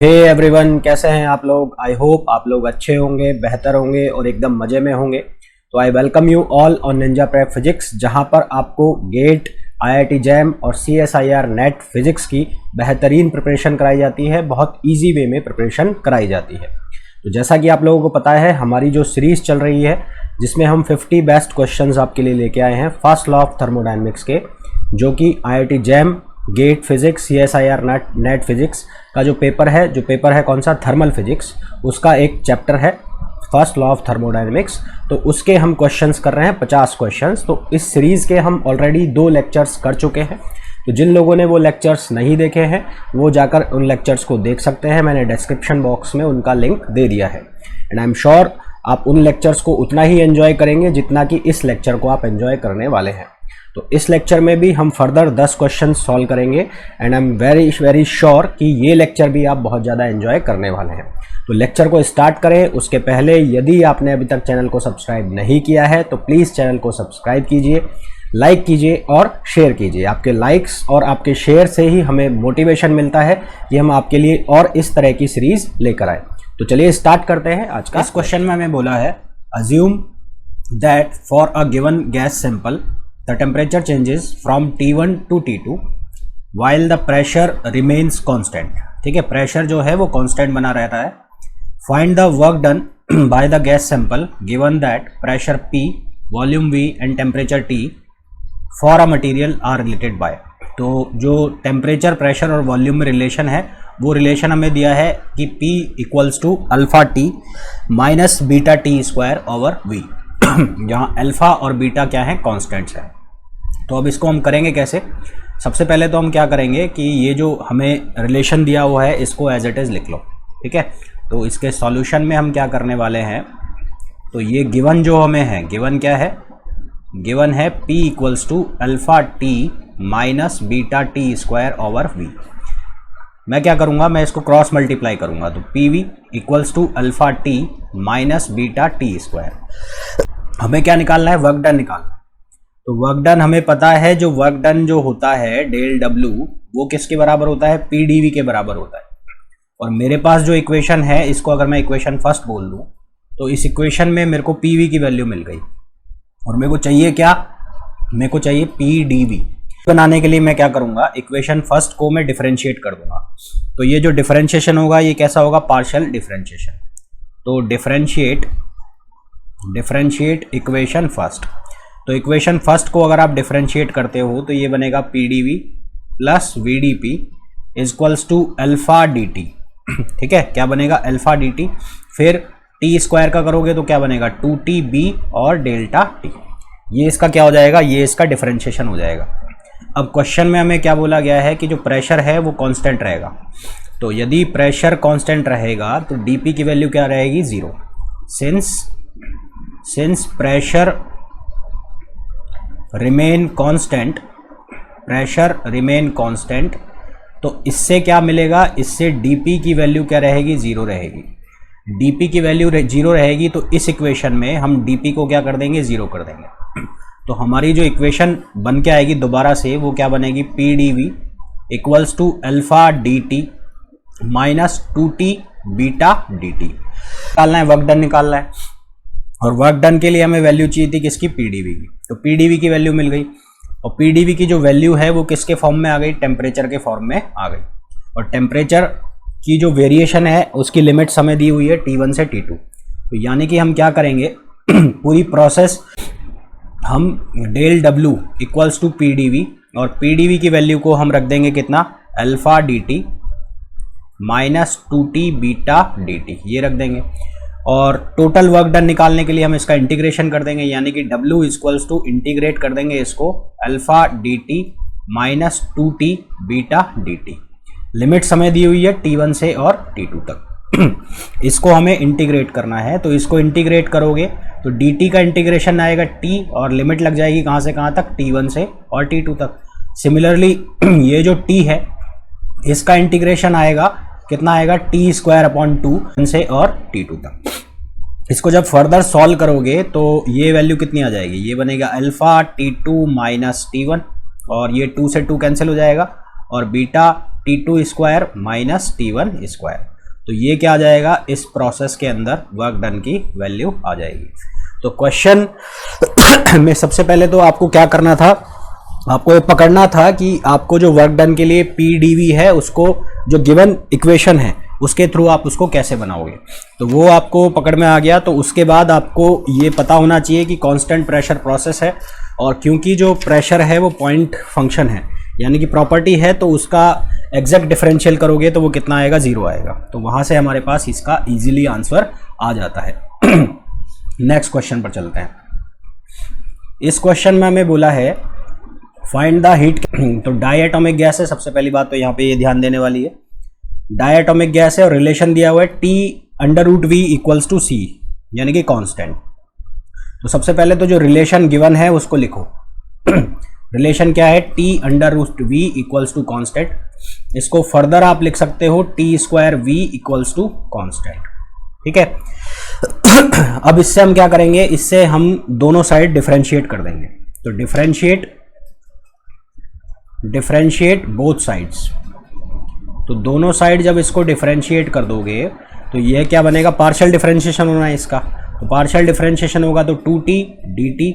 Hey everyone, कैसे हैं आप लोग। आई होप आप लोग अच्छे होंगे, बेहतर होंगे और एकदम मज़े में होंगे। तो I welcome you all on Ninja prep physics, जहां पर आपको गेट, आईआईटी जैम और सीएसआईआर नेट फिजिक्स की बेहतरीन प्रिपरेशन कराई जाती है। बहुत इजी वे में प्रिपरेशन कराई जाती है। तो जैसा कि आप लोगों को पता है, हमारी जो सीरीज़ चल रही है जिसमें हम 50 बेस्ट क्वेश्चंस आपके लिए लेके आए हैं फर्स्ट लॉ ऑफ थर्मोडायनेमिक्स के, जो कि IIT JAM, GATE physics, CSIR NET physics का जो पेपर है कौन सा, थर्मल फिजिक्स, उसका एक चैप्टर है फर्स्ट लॉ ऑफ थर्मोडायनेमिक्स। तो उसके हम क्वेश्चंस कर रहे हैं 50 क्वेश्चंस। तो इस सीरीज़ के हम ऑलरेडी 2 लेक्चर्स कर चुके हैं। तो जिन लोगों ने वो लेक्चर्स नहीं देखे हैं वो जाकर उन लेक्चर्स को देख सकते हैं। मैंने डिस्क्रिप्शन बॉक्स में उनका लिंक दे दिया है। एंड आई एम श्योर आप उन लेक्चर्स को उतना ही एंजॉय करेंगे जितना कि इस लेक्चर को आप एंजॉय करने वाले हैं। तो इस लेक्चर में भी हम फर्दर 10 क्वेश्चन सॉल्व करेंगे and I am very sure कि ये लेक्चर भी आप बहुत ज़्यादा एंजॉय करने वाले हैं। तो लेक्चर को स्टार्ट करें उसके पहले यदि आपने अभी तक चैनल को सब्सक्राइब नहीं किया है तो प्लीज़ चैनल को सब्सक्राइब कीजिए, लाइक कीजिए और शेयर कीजिए। आपके लाइक्स और आपके शेयर से ही हमें मोटिवेशन मिलता है कि हम आपके लिए और इस तरह की सीरीज़ लेकर आए। तो चलिए स्टार्ट करते हैं आज का। इस क्वेश्चन में हमें बोला है, assume that for a given gas sample the temperature changes from T1 to T2 while the pressure remains constant। ठीक है, प्रेशर जो है वो कांस्टेंट बना रहता है। Find the work done by the gas sample given that pressure P, volume V and temperature T for a material are related by. तो जो टेम्परेचर, प्रेशर और वॉल्यूम में रिलेशन है वो रिलेशन हमें दिया है कि P equals to alpha T minus beta T square over V, जहाँ अल्फा और बीटा क्या है, कॉन्स्टेंट्स हैं। तो अब इसको हम करेंगे कैसे। सबसे पहले तो हम क्या करेंगे कि ये जो हमें रिलेशन दिया हुआ है इसको एज इट इज़ लिख लो। ठीक है, तो इसके सॉल्यूशन में हम क्या करने वाले हैं, तो ये गिवन जो हमें है, गिवन क्या है, गिवन है P equals to alpha T minus beta T square over V। मैं क्या करूँगा, मैं इसको क्रॉस मल्टीप्लाई करूँगा। तो PV equals to alpha T minus beta T square. हमें क्या निकालना है, वर्क डन निकालना है। तो वर्क डन हमें पता है, जो वर्क डन जो होता है डेल W वो किसके बराबर होता है, PdV के बराबर होता है। और मेरे पास जो इक्वेशन है, इसको अगर मैं इक्वेशन फर्स्ट बोल दूं तो इस इक्वेशन में मेरे को PV की वैल्यू मिल गई और मेरे को चाहिए क्या, मेरे को चाहिए PdV। बनाने के लिए मैं क्या करूंगा, इक्वेशन फर्स्ट को मैं डिफरेंशिएट कर दूंगा। तो ये जो डिफरेंशिएशन होगा ये कैसा होगा, पार्शियल डिफरेंशिएशन। तो डिफरेंशिएट इक्वेशन फर्स्ट। तो इक्वेशन फर्स्ट को अगर आप डिफरेंशिएट करते हो तो ये बनेगा PdV plus VdP equals to alpha dt। ठीक है, क्या बनेगा, अल्फा dt। फिर T स्क्वायर का करोगे तो क्या बनेगा, 2TB और डेल्टा T। ये इसका क्या हो जाएगा, ये इसका डिफरेंशिएशन हो जाएगा। अब क्वेश्चन में हमें क्या बोला गया है कि जो प्रेशर है वो कांस्टेंट रहेगा। तो यदि प्रेशर कांस्टेंट रहेगा तो dP की वैल्यू क्या रहेगी, 0। सिंस प्रेशर रिमेन कांस्टेंट, तो इससे क्या मिलेगा, इससे dP की वैल्यू क्या रहेगी, 0 रहेगी। dP की वैल्यू 0 रहेगी तो इस इक्वेशन में हम dP को क्या कर देंगे, 0 कर देंगे। तो हमारी जो इक्वेशन बन के आएगी दोबारा से वो क्या बनेगी, PdV equals to alpha dt minus 2T beta dt। निकालना है, वर्क डन निकालना है। और वर्क डन के लिए हमें वैल्यू चाहिए थी किसकी, PdV की। तो PdV की वैल्यू मिल गई और PdV की जो वैल्यू है वो किसके फॉर्म में आ गई, टेम्परेचर के फॉर्म में आ गई। और टेम्परेचर की जो वेरिएशन है उसकी लिमिट्स हमें दी हुई है T1 से T2। तो यानी कि हम क्या करेंगे पूरी प्रोसेस, हम del W equals to PdV और PdV की वैल्यू को हम रख देंगे कितना, alpha dt minus 2T beta dt, ये रख देंगे। और टोटल वर्क डन निकालने के लिए हम इसका इंटीग्रेशन कर देंगे, यानी कि W इक्वल्स टू इंटीग्रेट कर देंगे इसको alpha dt minus 2T beta dt। Limit समय दी हुई है T1 से और T2 तक। इसको हमें इंटीग्रेट करना है, तो इसको इंटीग्रेट करोगे तो dt का इंटीग्रेशन आएगा T और लिमिट लग जाएगी कहाँ से कहाँ तक, T1 से और T2 तक। सिमिलरली ये जो T है इसका इंटीग्रेशन आएगा, कितना आएगा, T स्क्वायर अपॉन 2 से और T2 तक। इसको जब फर्दर सॉल्व करोगे तो ये वैल्यू कितनी आ जाएगी, ये बनेगा अल्फा T2 माइनस T1 और ये 2 से 2 कैंसिल हो जाएगा और beta T2 square minus T1 square. तो ये क्या आ जाएगा, इस प्रोसेस के अंदर वर्क डन की वैल्यू आ जाएगी। तो क्वेश्चन में सबसे पहले तो आपको क्या करना था, आपको ये पकड़ना था कि आपको जो वर्क डन के लिए PdV है उसको जो गिवन इक्वेशन है उसके थ्रू आप उसको कैसे बनाओगे, तो वो आपको पकड़ में आ गया। तो उसके बाद आपको ये पता होना चाहिए कि कांस्टेंट प्रेशर प्रोसेस है, और क्योंकि जो प्रेशर है वो पॉइंट फंक्शन है यानी कि प्रॉपर्टी है, तो उसका एग्जैक्ट डिफरेंशियल करोगे तो वो कितना आएगा, 0 आएगा। तो वहाँ से हमारे पास इसका इजीली आंसर आ जाता है। नेक्स्ट क्वेश्चन पर चलते हैं। इस क्वेश्चन में हमें बोला है फाइंड द हीट। तो डायटोमिक गैस है, सबसे पहली बात तो यहाँ पे ये ध्यान देने वाली है, डायटोमिक गैस है और रिलेशन दिया हुआ है T√V = C यानी कि कांस्टेंट। तो सबसे पहले तो जो रिलेशन गिवन है उसको लिखो। रिलेशन क्या है, T√V = कांस्टेंट। इसको फर्दर आप लिख सकते हो T²V = कांस्टेंट, ठीक है। अब इससे हम क्या करेंगे, इससे हम दोनों साइड डिफरेंशिएट कर देंगे। तो डिफरेंशिएट बोथ साइड्स। तो दोनों साइड जब इसको डिफरेंशिएट कर दोगे तो ये क्या बनेगा, पार्शियल डिफरेंशिएशन होना है इसका। तो पार्शियल डिफरेंशिएशन होगा तो 2t dt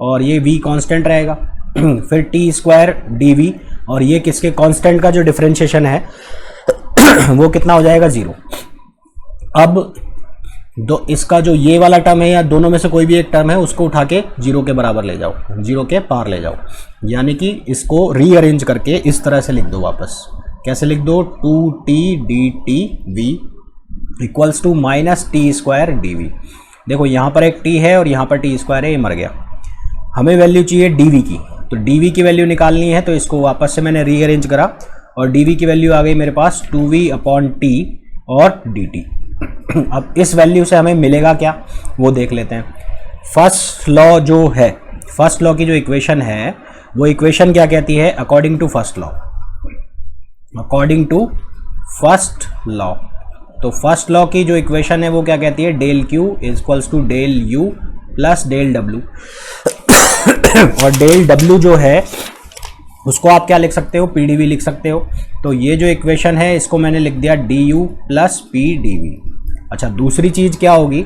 और ये v कांस्टेंट रहेगा। फिर T²dV और ये किसके कांस्टेंट का जो डिफरेंशिएशन है वो कितना हो जाएगा, 0। अब इसका जो ये वाला टर्म है या दोनों में से कोई भी एक टर्म है उसको उठा के 0 के बराबर ले जाओ, 0 के पार ले जाओ, यानी कि इसको रीअरेंज करके इस तरह से लिख दो वापस। कैसे लिख दो, 2t dtv = -T²dV। देखो यहाँ पर एक t है और यहाँ पर t² है, ये मर गया। हमें वैल्यू चाहिए dv की, तो dv की वैल्यू निकालनी है। तो इसको वापस से मैंने रीअरेंज करा और dv की वैल्यू आ गई मेरे पास 2v/t और dt। अब इस वैल्यू से हमें मिलेगा क्या वो देख लेते हैं। फर्स्ट लॉ जो है, फर्स्ट लॉ की जो इक्वेशन है वो इक्वेशन क्या कहती है, अकॉर्डिंग टू फर्स्ट लॉ। तो फर्स्ट लॉ की जो इक्वेशन है वो क्या कहती है, ∇Q = ∇U + ∇W। और ∇W जो है उसको आप क्या लिख सकते हो, PdV लिख सकते हो। तो ये जो इक्वेशन है इसको मैंने लिख दिया du + PdV। अच्छा, दूसरी चीज़ क्या होगी,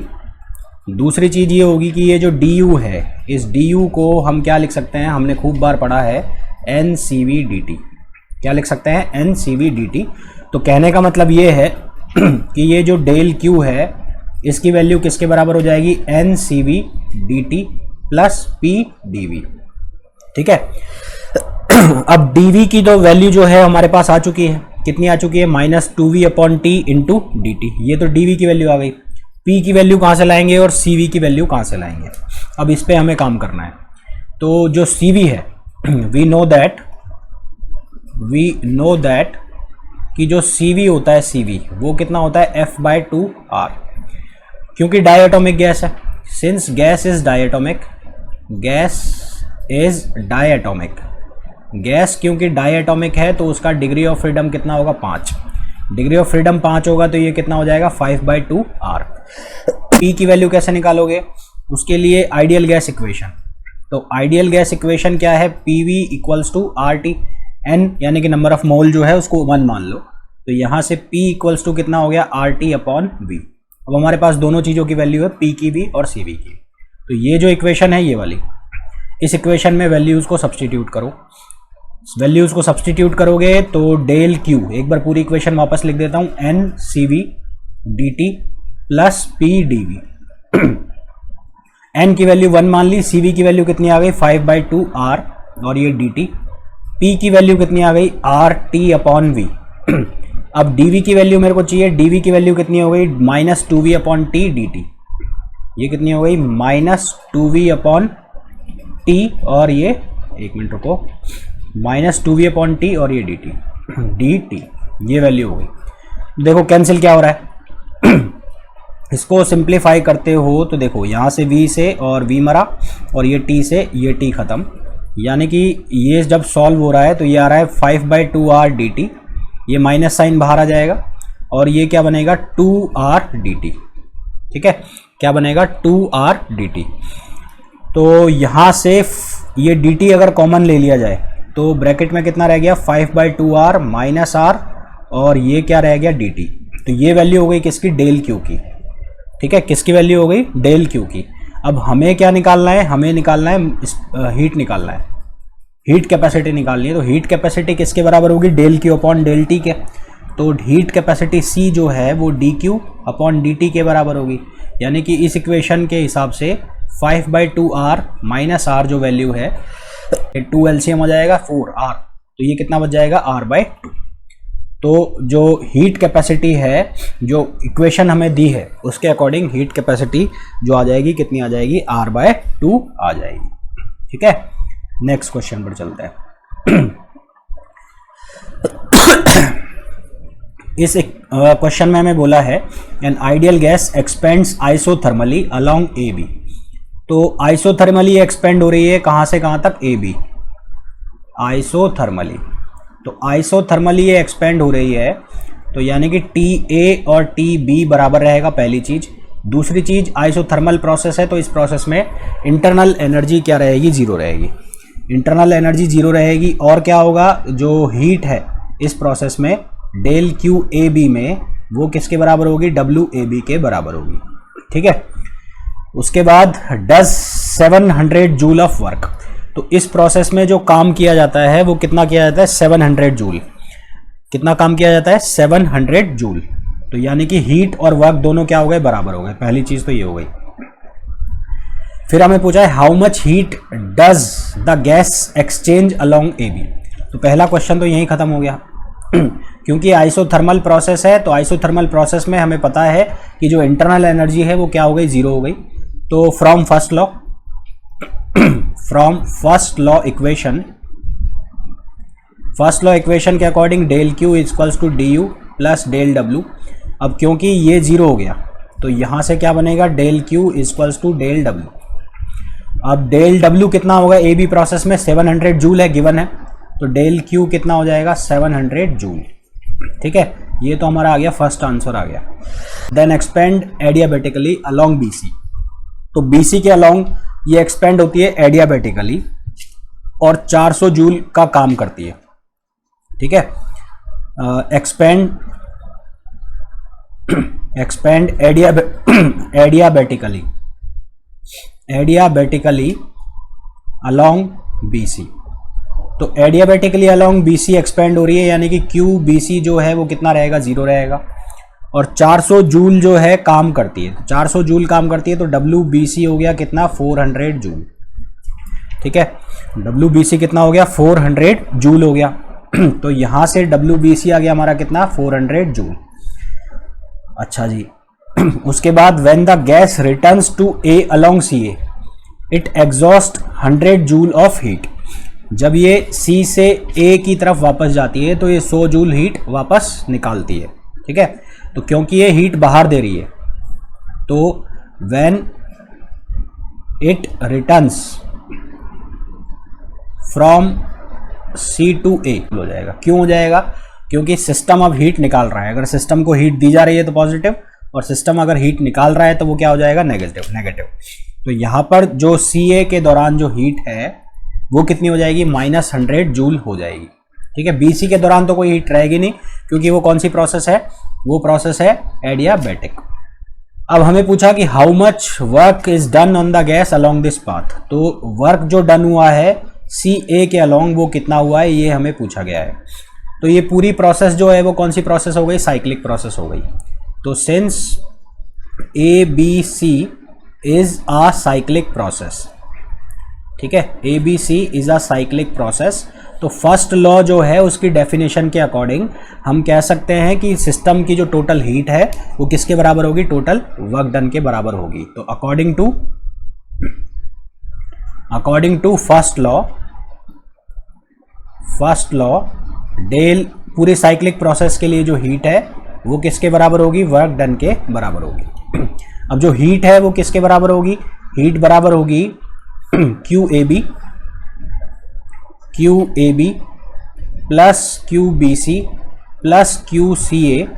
दूसरी चीज़ ये होगी कि ये जो du है, इस du को हम क्या लिख सकते हैं, हमने खूब बार पढ़ा है NCV/dt। क्या लिख सकते हैं, NCV/dt। तो कहने का मतलब ये है कि ये जो ∇Q है इसकी वैल्यू किसके बराबर हो जाएगी, NCV/dt + PdV, ठीक है। अब dv की तो वैल्यू जो है हमारे पास आ चुकी है, कितनी आ चुकी है, -2v/t × dt। ये तो dv की वैल्यू आ गई। p की वैल्यू कहाँ से लाएंगे और cv की वैल्यू कहाँ से लाएंगे, अब इस पे हमें काम करना है। तो जो cv है वी नो दैट कि जो cv होता है, cv वो कितना होता है, F/2R, क्योंकि डायटोमिक गैस है। Since gas is diatomic, gas क्योंकि डायटोमिक है तो उसका डिग्री ऑफ फ्रीडम कितना होगा, 5। डिग्री ऑफ फ्रीडम 5 होगा तो ये कितना हो जाएगा, 5/2R। P की वैल्यू कैसे निकालोगे, उसके लिए आइडियल गैस इक्वेशन। तो आइडियल गैस इक्वेशन क्या है, PV = RT, N यानी कि नंबर ऑफ मोल जो है उसको 1 मान लो। तो यहाँ से P = कितना हो गया, RT/V। अब हमारे पास दोनों चीज़ों की वैल्यू है, P की भी और CV की। तो ये जो इक्वेशन है ये वाली, इस इक्वेशन में वैल्यूज़ को सब्सटीट्यूट करो। वैल्यूज़ को सब्सटीट्यूट करोगे तो ∇Q, एक बार पूरी इक्वेशन वापस लिख देता हूँ, NCV/dt + PdV। N की वैल्यू 1 मान ली, CV की वैल्यू कितनी आ गई, 5/2R और ये dt। P की वैल्यू कितनी आ गई, RT/V। अब dv की वैल्यू मेरे को चाहिए, dv की वैल्यू कितनी हो गई, -2v/t dt। ये कितनी हो गई, -2v/t और ये, एक मिनट रुको, -2v/t और ये dt, ये वैल्यू हो गई। देखो कैंसिल क्या हो रहा है, इसको सिंप्लीफाई करते हो तो देखो यहाँ से v से और v मरा और ये t से ये t खत्म, यानी कि ये जब सॉल्व हो रहा है तो ये आ रहा है 5/2R dt, ये माइनस साइन बाहर आ जाएगा और ये क्या बनेगा, 2R dt, ठीक है। क्या बनेगा, 2R dt। तो यहाँ से ये dt अगर कॉमन ले लिया जाए तो ब्रैकेट में कितना रह गया, 5/2R - R और ये क्या रह गया dt। तो ये वैल्यू हो गई किसकी, डेल क्यू की। ठीक है, किसकी वैल्यू हो गई, डेल क्यू की। अब हमें क्या निकालना है, हमें निकालना है हीट निकालना है, हीट कैपेसिटी निकालनी है। तो हीट कैपेसिटी किसके बराबर होगी, del Q upon del T के। तो हीट कैपेसिटी सी जो है वो D Q upon D T के बराबर होगी, यानी कि इस इक्वेशन के हिसाब से 5/2r माइनस आर जो वैल्यू है 2 एलसीएम हो जाएगा 4r, तो ये कितना बच जाएगा r/2। तो जो हीट कैपेसिटी है, जो इक्वेशन हमें दी है उसके अकॉर्डिंग हीट कैपेसिटी जो आ जाएगी कितनी आ जाएगी, r/2 आ जाएगी। ठीक है, नेक्स्ट क्वेश्चन पर चलते हैं। इस क्वेश्चन में हमें बोला है an ideal gas expands isothermally along A B. तो आइसोथर्मली एक्सपेंड हो रही है कहां से कहां तक, ए बी, आइसोथर्मली। तो आइसोथर्मली ये एक्सपेंड हो रही है, तो यानी कि टी ए और टी बी बराबर रहेगा, पहली चीज। दूसरी चीज आइसोथर्मल प्रोसेस है, तो इस प्रोसेस में इंटरनल एनर्जी क्या रहेगी, जीरो रहेगी। इंटरनल एनर्जी जीरो रहेगी, और क्या होगा, जो हीट है इस प्रोसेस में डेल क्यू ए बी में वो किसके बराबर होगी, डब्ल्यू ए बी के बराबर होगी। ठीक है, उसके बाद डज 700 जूल ऑफ वर्क। तो इस प्रोसेस में जो काम किया जाता है वो कितना किया जाता है, 700 जूल। कितना काम किया जाता है, 700 जूल। तो यानी कि हीट और वर्क दोनों क्या हो गए, बराबर हो गए। पहली चीज तो ये हो गई। फिर हमें पूछा है how much heat does the gas exchange along A B. तो पहला क्वेश्चन तो यहीं खत्म हो गया क्योंकि आइसोथर्मल प्रोसेस है, तो आइसोथर्मल प्रोसेस में हमें पता है कि जो इंटरनल एनर्जी है वो क्या हो गई, जीरो हो गई। तो फ्रॉम फर्स्ट लॉ इक्वेशन के according del Q equals to D U plus del W. अब क्योंकि ये जीरो हो गया तो यहां से क्या बनेगा, del Q equals to del W. अब डेल डब्ल्यू कितना होगा, ए बी प्रोसेस में 700 जूल है, गिवन है, तो डेल क्यू कितना हो जाएगा, 700 जूल। ठीक है, ये तो हमारा आ गया, फर्स्ट आंसर आ गया। Then expand adiabatically along BC. तो बीसी के अलोंग ये एक्सपेंड होती है एडियाबेटिकली और 400 जूल का काम करती है। ठीक है, एक्सपेंड एडियाबेटिकली अलोंग बीसी। तो एडियाबेटिकली अलोंग बीसी एक्सपेंड हो रही है, यानी कि क्यू बीसी जो है वो कितना रहेगा, जीरो रहेगा। और 400 जूल जो है काम करती है, 400 जूल काम करती है, तो डब्ल्यू बीसी हो गया कितना, 400 जूल। ठीक है, डब्ल्यू बीसी कितना हो गया, 400 जूल हो गया। तो यहां से डब्ल्यू बीसी आ गया हमारा कितना, 400 जूल। अच्छा जी उसके बाद when the gas returns to A along C A it exhaust 100 joule of heat. जब ये सी से ए की तरफ वापस जाती है तो ये 100 जूल हीट वापस निकालती है। ठीक है, तो क्योंकि ये हीट बाहर दे रही है तो when it returns from C to A हो जाएगा। क्यों हो जाएगा, क्योंकि सिस्टम अब हीट निकाल रहा है। अगर सिस्टम को हीट दी जा रही है तो पॉजिटिव, और सिस्टम अगर हीट निकाल रहा है तो वो क्या हो जाएगा, नेगेटिव। तो यहाँ पर जो सी ए के दौरान जो हीट है वो कितनी हो जाएगी, -100 जूल हो जाएगी। ठीक है, बीसी के दौरान तो कोई हीट रहेगी नहीं, क्योंकि वो कौन सी प्रोसेस है, वो प्रोसेस है एडियाबैटिक। अब हमें पूछा कि how much work is done on the gas along this path. तो वर्क जो डन हुआ है सी ए के अलोंग वो कितना हुआ है, ये हमें पूछा गया है। तो ये पूरी प्रोसेस जो है वो कौन सी प्रोसेस हो गई, साइक्लिक प्रोसेस हो गई। तो since A B C is a cyclic process, ठीक है, A B C is a cyclic process, तो फर्स्ट लॉ जो है उसकी डेफिनेशन के अकॉर्डिंग हम कह सकते हैं कि सिस्टम की जो टोटल हीट है वो किसके बराबर होगी, टोटल वर्क डन के बराबर होगी। तो according to first law del पूरी साइक्लिक प्रोसेस के लिए जो हीट है वो किसके बराबर होगी, वर्क डन के बराबर होगी। अब जो हीट है वो किसके बराबर होगी, हीट बराबर होगी Q A B plus Q B C plus Q C A,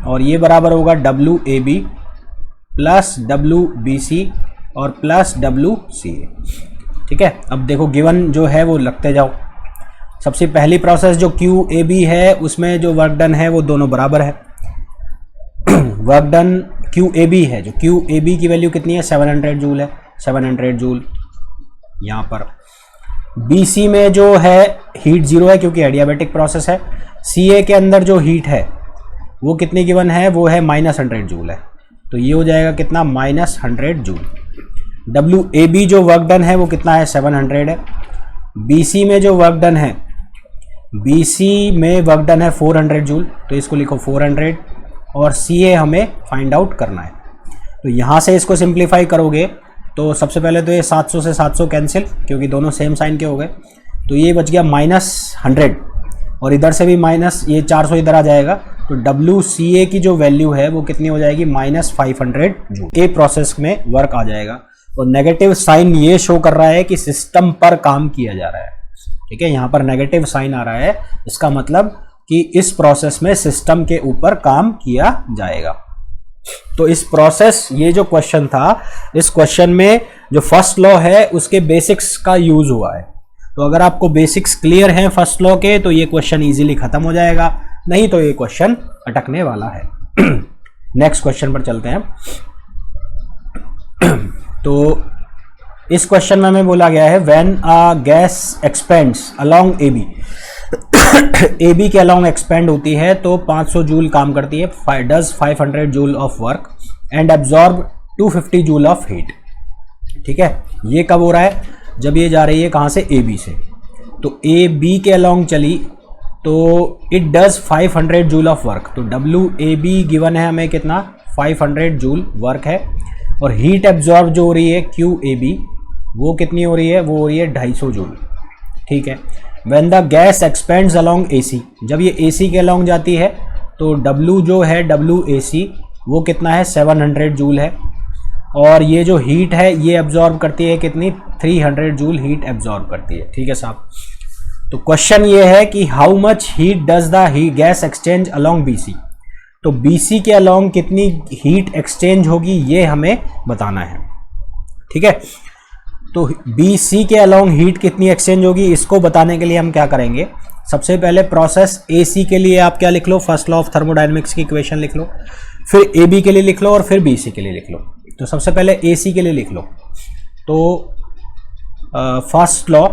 और ये बराबर होगा W A B plus W B C और प्लस डब्ल्यू सी ए। ठीक है, अब देखो गिवन जो है वो लगते जाओ। सबसे पहली प्रोसेस जो क्यू ए बी है उसमें जो वर्क डन है वो दोनों बराबर है। Work done Q A B है, जो क्यू ए बी की वैल्यू कितनी है 700 जूल है, 700 जूल। यहाँ पर बी सी में जो है हीट जीरो है क्योंकि एडियाबैटिक प्रोसेस है। सी ए के अंदर जो हीट है वो कितनी गिवन है, वो है -100 जूल है, तो ये हो जाएगा कितना -100 जूल। डब्ल्यू ए बी जो वर्क डन है वो कितना है 700 है। बी सी में जो वर्क डन है, बी सी में वर्क डन है 400 जूल, तो इसको लिखो 400, और सी ए हमें फाइंड आउट करना है। तो यहाँ से इसको सिंप्लीफाई करोगे तो सबसे पहले तो ये 700 से 700 कैंसिल क्योंकि दोनों सेम साइन के हो गए, तो ये बच गया -100, और इधर से भी माइनस ये 400 इधर आ जाएगा, तो डब्ल्यू सी ए की जो वैल्यू है वो कितनी हो जाएगी -500 जूल। ए प्रोसेस में वर्क आ जाएगा, और नेगेटिव साइन ये शो कर रहा है कि सिस्टम पर काम किया जा रहा है। ठीक है, यहाँ पर नेगेटिव साइन आ रहा है, इसका मतलब कि इस प्रोसेस में सिस्टम के ऊपर काम किया जाएगा। तो इस प्रोसेस, ये जो क्वेश्चन था, इस क्वेश्चन में जो फर्स्ट लॉ है उसके बेसिक्स का यूज हुआ है। तो अगर आपको बेसिक्स क्लियर हैं फर्स्ट लॉ के तो ये क्वेश्चन इजीली खत्म हो जाएगा, नहीं तो ये क्वेश्चन अटकने वाला है। नेक्स्ट क्वेश्चन पर चलते हैं। तो इस क्वेश्चन में हमें बोला गया है when a gas expands along A B, A B के अलोंग एक्सपेंड होती है तो 500 जूल काम करती है, does 500 joule of work and absorb 250 joule of heat. ठीक है, ये कब हो रहा है, जब ये जा रही है कहाँ से, ए बी से। तो ए बी के अलोंग चली तो it does 500 joule of work, तो डब्ल्यू ए बी गिवन है हमें कितना 500 जूल वर्क है, और हीट एब्जॉर्ब जो हो रही है क्यू ए बी वो कितनी हो रही है, वो हो रही है 250 जूल। ठीक है, when the gas expands along A C, जब ये ए सी के अलोंग जाती है तो डब्ल्यू जो है डब्ल्यू ए सी वो कितना है 700 जूल है, और ये जो हीट है ये एब्जॉर्ब करती है कितनी 300 जूल हीट एब्जॉर्ब करती है। ठीक है साहब, तो क्वेश्चन ये है कि how much heat does the gas exchange along B C, तो बी सी के अलोंग कितनी हीट एक्सचेंज होगी ये हमें बताना है। ठीक है, तो बी सी के अलोंग हीट कितनी एक्सचेंज होगी इसको बताने के लिए हम क्या करेंगे, सबसे पहले प्रोसेस ए सी के लिए आप क्या लिख लो, फर्स्ट लॉ ऑफ थर्मोडायनेमिक्स की इक्वेशन लिख लो, फिर ए बी के लिए लिख लो और फिर बी सी के लिए लिख लो। तो सबसे पहले ए सी के लिए लिख लो, तो first law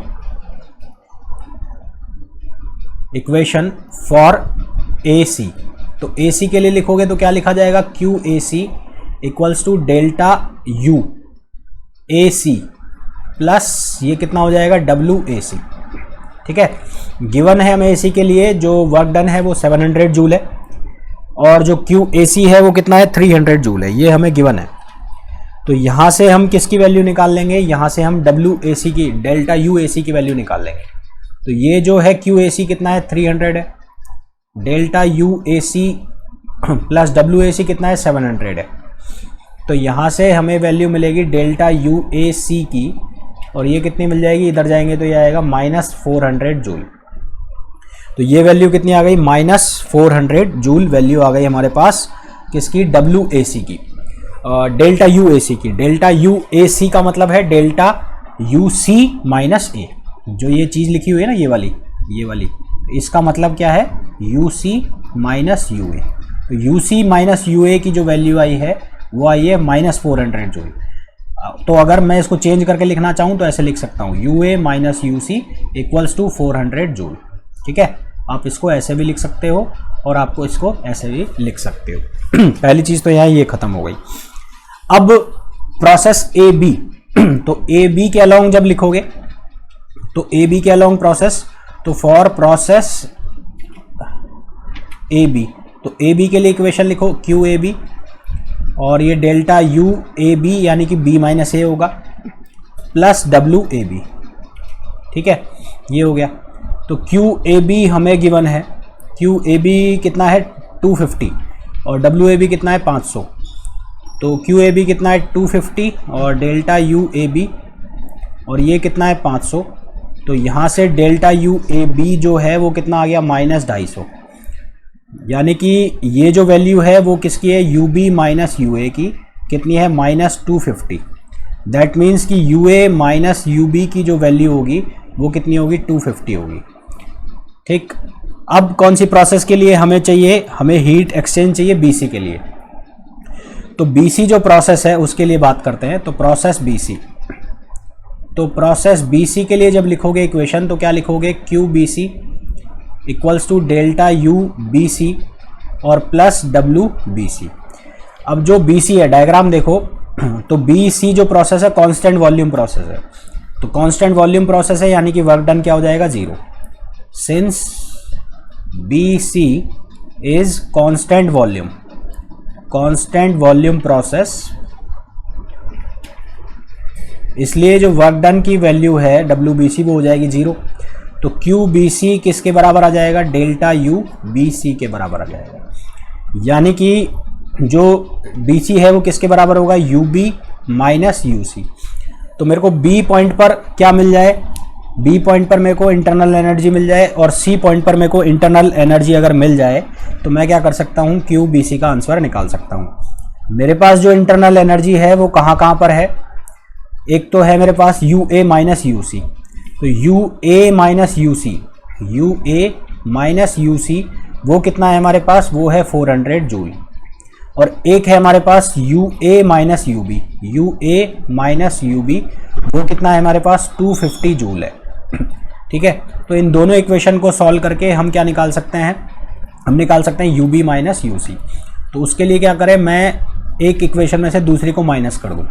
equation for A C, तो ए सी के लिए लिखोगे तो क्या लिखा जाएगा, Q A C equals to delta U A C plus ये कितना हो जाएगा डब्ल्यू ए सी। ठीक है, गिवन है हमें ए सी के लिए जो वर्क डन है वो 700 जूल है, और जो क्यू ए सी है वो कितना है 300 जूल है, ये हमें गिवन है। तो यहाँ से हम किसकी वैल्यू निकाल लेंगे, यहाँ से हम डब्ल्यू ए सी की, डेल्टा यू ए सी की वैल्यू निकाल लेंगे। तो ये जो है क्यू ए सी कितना है 300 है, delta U A C plus W A C कितना है 700 है, तो यहाँ से हमें वैल्यू मिलेगी डेल्टा यू ए सी की, और ये कितनी मिल जाएगी, इधर जाएंगे तो ये आएगा -400 जूल। तो ये वैल्यू कितनी आ गई, -400 जूल वैल्यू आ गई हमारे पास किसकी, डब्ल्यू ए सी की, डेल्टा यू ए सी की। डेल्टा यू ए सी का मतलब है डेल्टा यू सी माइनस ए, जो ये चीज़ लिखी हुई है ना ये वाली, इसका मतलब क्या है, यू सी माइनस यू ए। तो you see minus U A की जो वैल्यू आई है वो आई है -400 जूल। तो अगर मैं इसको चेंज करके लिखना चाहूँ तो ऐसे लिख सकता हूँ, U A minus U C equals to 400 joule. ठीक है, आप इसको ऐसे भी लिख सकते हो और आपको इसको ऐसे भी लिख सकते हो। पहली चीज़ तो यहाँ ये ख़त्म हो गई। अब प्रोसेस ए बी, तो ए बी के अलोंग जब लिखोगे तो ए बी के अलोंग प्रोसेस, तो फॉर प्रोसेस ए बी, तो ए बी के लिए इक्वेशन लिखो क्यू ए बी, और ये डेल्टा यू ए बी यानी कि बी माइनस ए होगा प्लस डब्ल्यू ए बी। ठीक है, ये हो गया। तो क्यू ए बी हमें गिवन है, क्यू ए बी कितना है 250 और डब्ल्यू ए बी कितना है 500, तो क्यू ए बी कितना है 250 और डेल्टा यू ए बी, और ये कितना है 500, तो यहाँ से डेल्टा यू ए बी जो है वो कितना आ गया -250, यानी कि ये जो वैल्यू है वो किसकी है, U B minus U A की, कितनी है -250। दैट मीन्स कि U A minus U B की जो वैल्यू होगी वो कितनी होगी 250 होगी। ठीक, अब कौन सी प्रोसेस के लिए हमें चाहिए, हमें हीट एक्सचेंज चाहिए बी सी के लिए। तो BC जो प्रोसेस है उसके लिए बात करते हैं। तो प्रोसेस BC, तो प्रोसेस BC के लिए जब लिखोगे इक्वेशन तो क्या लिखोगे, QBC equals to delta UBC और प्लस WBC। अब जो BC है डायग्राम देखो, तो BC जो प्रोसेस है कांस्टेंट वॉल्यूम प्रोसेस है। तो कांस्टेंट वॉल्यूम प्रोसेस है यानी कि वर्क डन क्या हो जाएगा, 0। Since BC is constant volume process, इसलिए जो वर्क डन की वैल्यू है WBC वो हो जाएगी 0। तो QBC किसके बराबर आ जाएगा, डेल्टा UBC के बराबर आ जाएगा। यानी कि जो BC है वो किसके बराबर होगा, UB माइनस UC। तो मेरे को B पॉइंट पर क्या मिल जाए, B पॉइंट पर मेरे को इंटरनल एनर्जी मिल जाए और C पॉइंट पर मेरे को इंटरनल एनर्जी अगर मिल जाए तो मैं क्या कर सकता हूँ, QBC का आंसर निकाल सकता हूँ। मेरे पास जो इंटरनल एनर्जी है वो कहाँ पर है, एक तो है मेरे पास UA माइनस UC। तो UA माइनस UC वो कितना है हमारे पास, वो है 400 जूल। और एक है हमारे पास UA माइनस UB वो कितना है हमारे पास, 250 जूल है। ठीक है, तो इन दोनों इक्वेशन को सॉल्व करके हम क्या निकाल सकते हैं, हम निकाल सकते हैं UB माइनस UC। तो उसके लिए क्या करें, मैं एक इक्वेशन में से दूसरी को माइनस कर दूँ।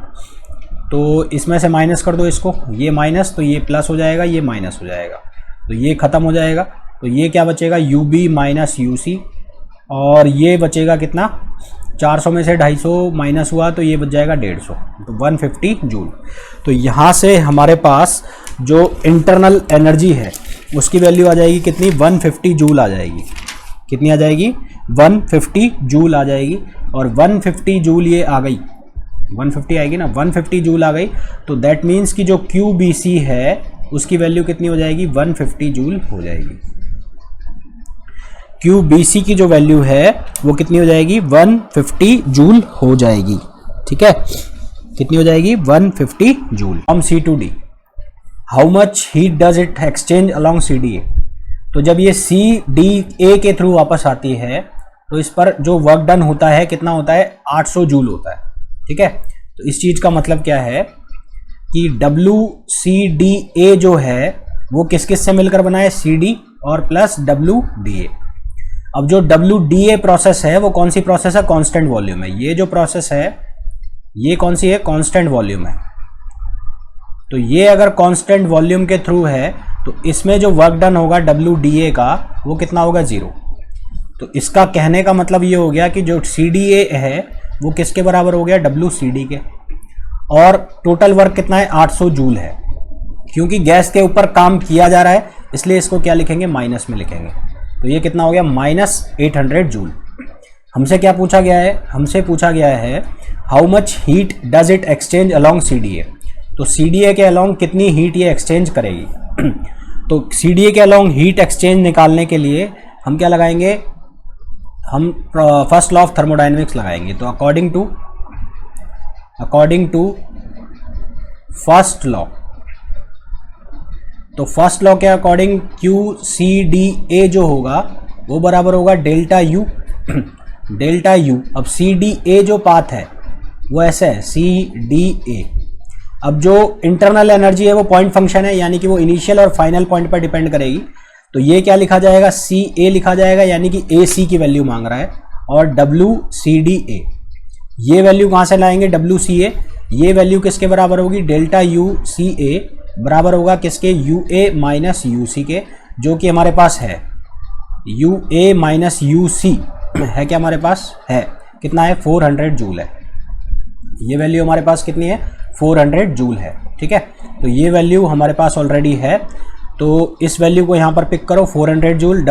तो इसमें से माइनस कर दो इसको, ये माइनस, तो ये प्लस हो जाएगा, ये माइनस हो जाएगा, तो ये ख़त्म हो जाएगा। तो ये क्या बचेगा, UB माइनस UC, और ये बचेगा कितना, 400 में से 250 माइनस हुआ तो ये बच जाएगा 150, तो 150 जूल। तो यहाँ से हमारे पास जो इंटरनल एनर्जी है उसकी वैल्यू आ जाएगी कितनी, 150 जूल आ जाएगी। कितनी आ जाएगी, 150 जूल आ जाएगी। और 150 जूल ये आ गई, 150 आएगी ना, 150 जूल आ गई। तो दैट मीन्स कि जो QBC है उसकी वैल्यू कितनी हो जाएगी, 150 जूल हो जाएगी। QBC की जो वैल्यू है वो कितनी हो जाएगी, 150 जूल हो जाएगी। ठीक है, कितनी हो जाएगी, 150 joule. From C to D how much heat does it exchange along CDA। तो जब ये CDA के थ्रू वापस आती है तो इस पर जो वर्क डन होता है कितना होता है, 800 जूल होता है। ठीक है, तो इस चीज़ का मतलब क्या है कि WCDA जो है वो किस किस से मिलकर बना है, CD और प्लस WDA। अब जो WDA प्रोसेस है वो कौन सी प्रोसेस है, कांस्टेंट वॉल्यूम है। ये जो प्रोसेस है ये कौन सी है, कांस्टेंट वॉल्यूम है। तो ये अगर कांस्टेंट वॉल्यूम के थ्रू है तो इसमें जो वर्क डन होगा WDA का वो कितना होगा, 0। तो इसका कहने का मतलब ये हो गया कि जो CDA है वो किसके बराबर हो गया, WCD के। और टोटल वर्क कितना है, 800 जूल है। क्योंकि गैस के ऊपर काम किया जा रहा है इसलिए इसको क्या लिखेंगे, माइनस में लिखेंगे। तो ये कितना हो गया, -800 जूल। हमसे क्या पूछा गया है, हमसे पूछा गया है how much heat does it exchange along CDA। तो CDA के अलोंग कितनी हीट ये एक्सचेंज करेगी। तो CDA के अलोंग हीट एक्सचेंज निकालने के लिए हम क्या लगाएंगे, हम फर्स्ट लॉ ऑफ थर्मोडायनेमिक्स लगाएंगे। तो अकॉर्डिंग टू फर्स्ट लॉ, तो फर्स्ट लॉ के अकॉर्डिंग QCDA जो होगा वो बराबर होगा डेल्टा U। अब CDA जो पाथ है वो ऐसे है, CDA। अब जो इंटरनल एनर्जी है वो पॉइंट फंक्शन है, यानी कि वो इनिशियल और फाइनल पॉइंट पर डिपेंड करेगी। तो ये क्या लिखा जाएगा, CA लिखा जाएगा, यानी कि AC की वैल्यू मांग रहा है। और WCDA ये वैल्यू कहाँ से लाएंगे, WCA ये वैल्यू किसके बराबर होगी, डेल्टा UCA बराबर होगा किसके, UA माइनस UC के, जो कि हमारे पास है UA माइनस UC है, क्या हमारे पास है, कितना है, 400 जूल है। ये वैल्यू हमारे पास कितनी है, 400 जूल है। ठीक है, तो ये वैल्यू हमारे पास ऑलरेडी है। तो इस वैल्यू को यहाँ पर पिक करो, 400 जूल।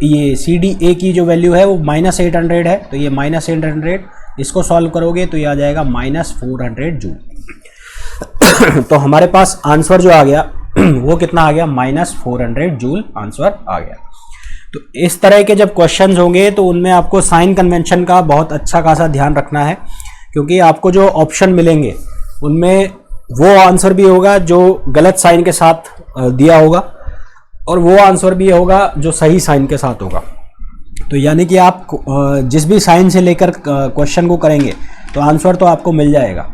ये CDA की जो वैल्यू है वो -800 है, तो ये -800, इसको सॉल्व करोगे तो ये आ जाएगा -400 जूल। तो हमारे पास आंसर जो आ गया वो कितना आ गया, -400 जूल आंसर आ गया। तो इस तरह के जब क्वेश्चंस होंगे तो उनमें आपको साइन कन्वेंशन का बहुत अच्छा खासा ध्यान रखना है, क्योंकि आपको जो ऑप्शन मिलेंगे उनमें वो आंसर भी होगा जो गलत साइन के साथ दिया होगा और वो आंसर भी होगा जो सही साइन के साथ होगा। तो यानी कि आप जिस भी साइन से लेकर क्वेश्चन को करेंगे तो आंसर तो आपको मिल जाएगा।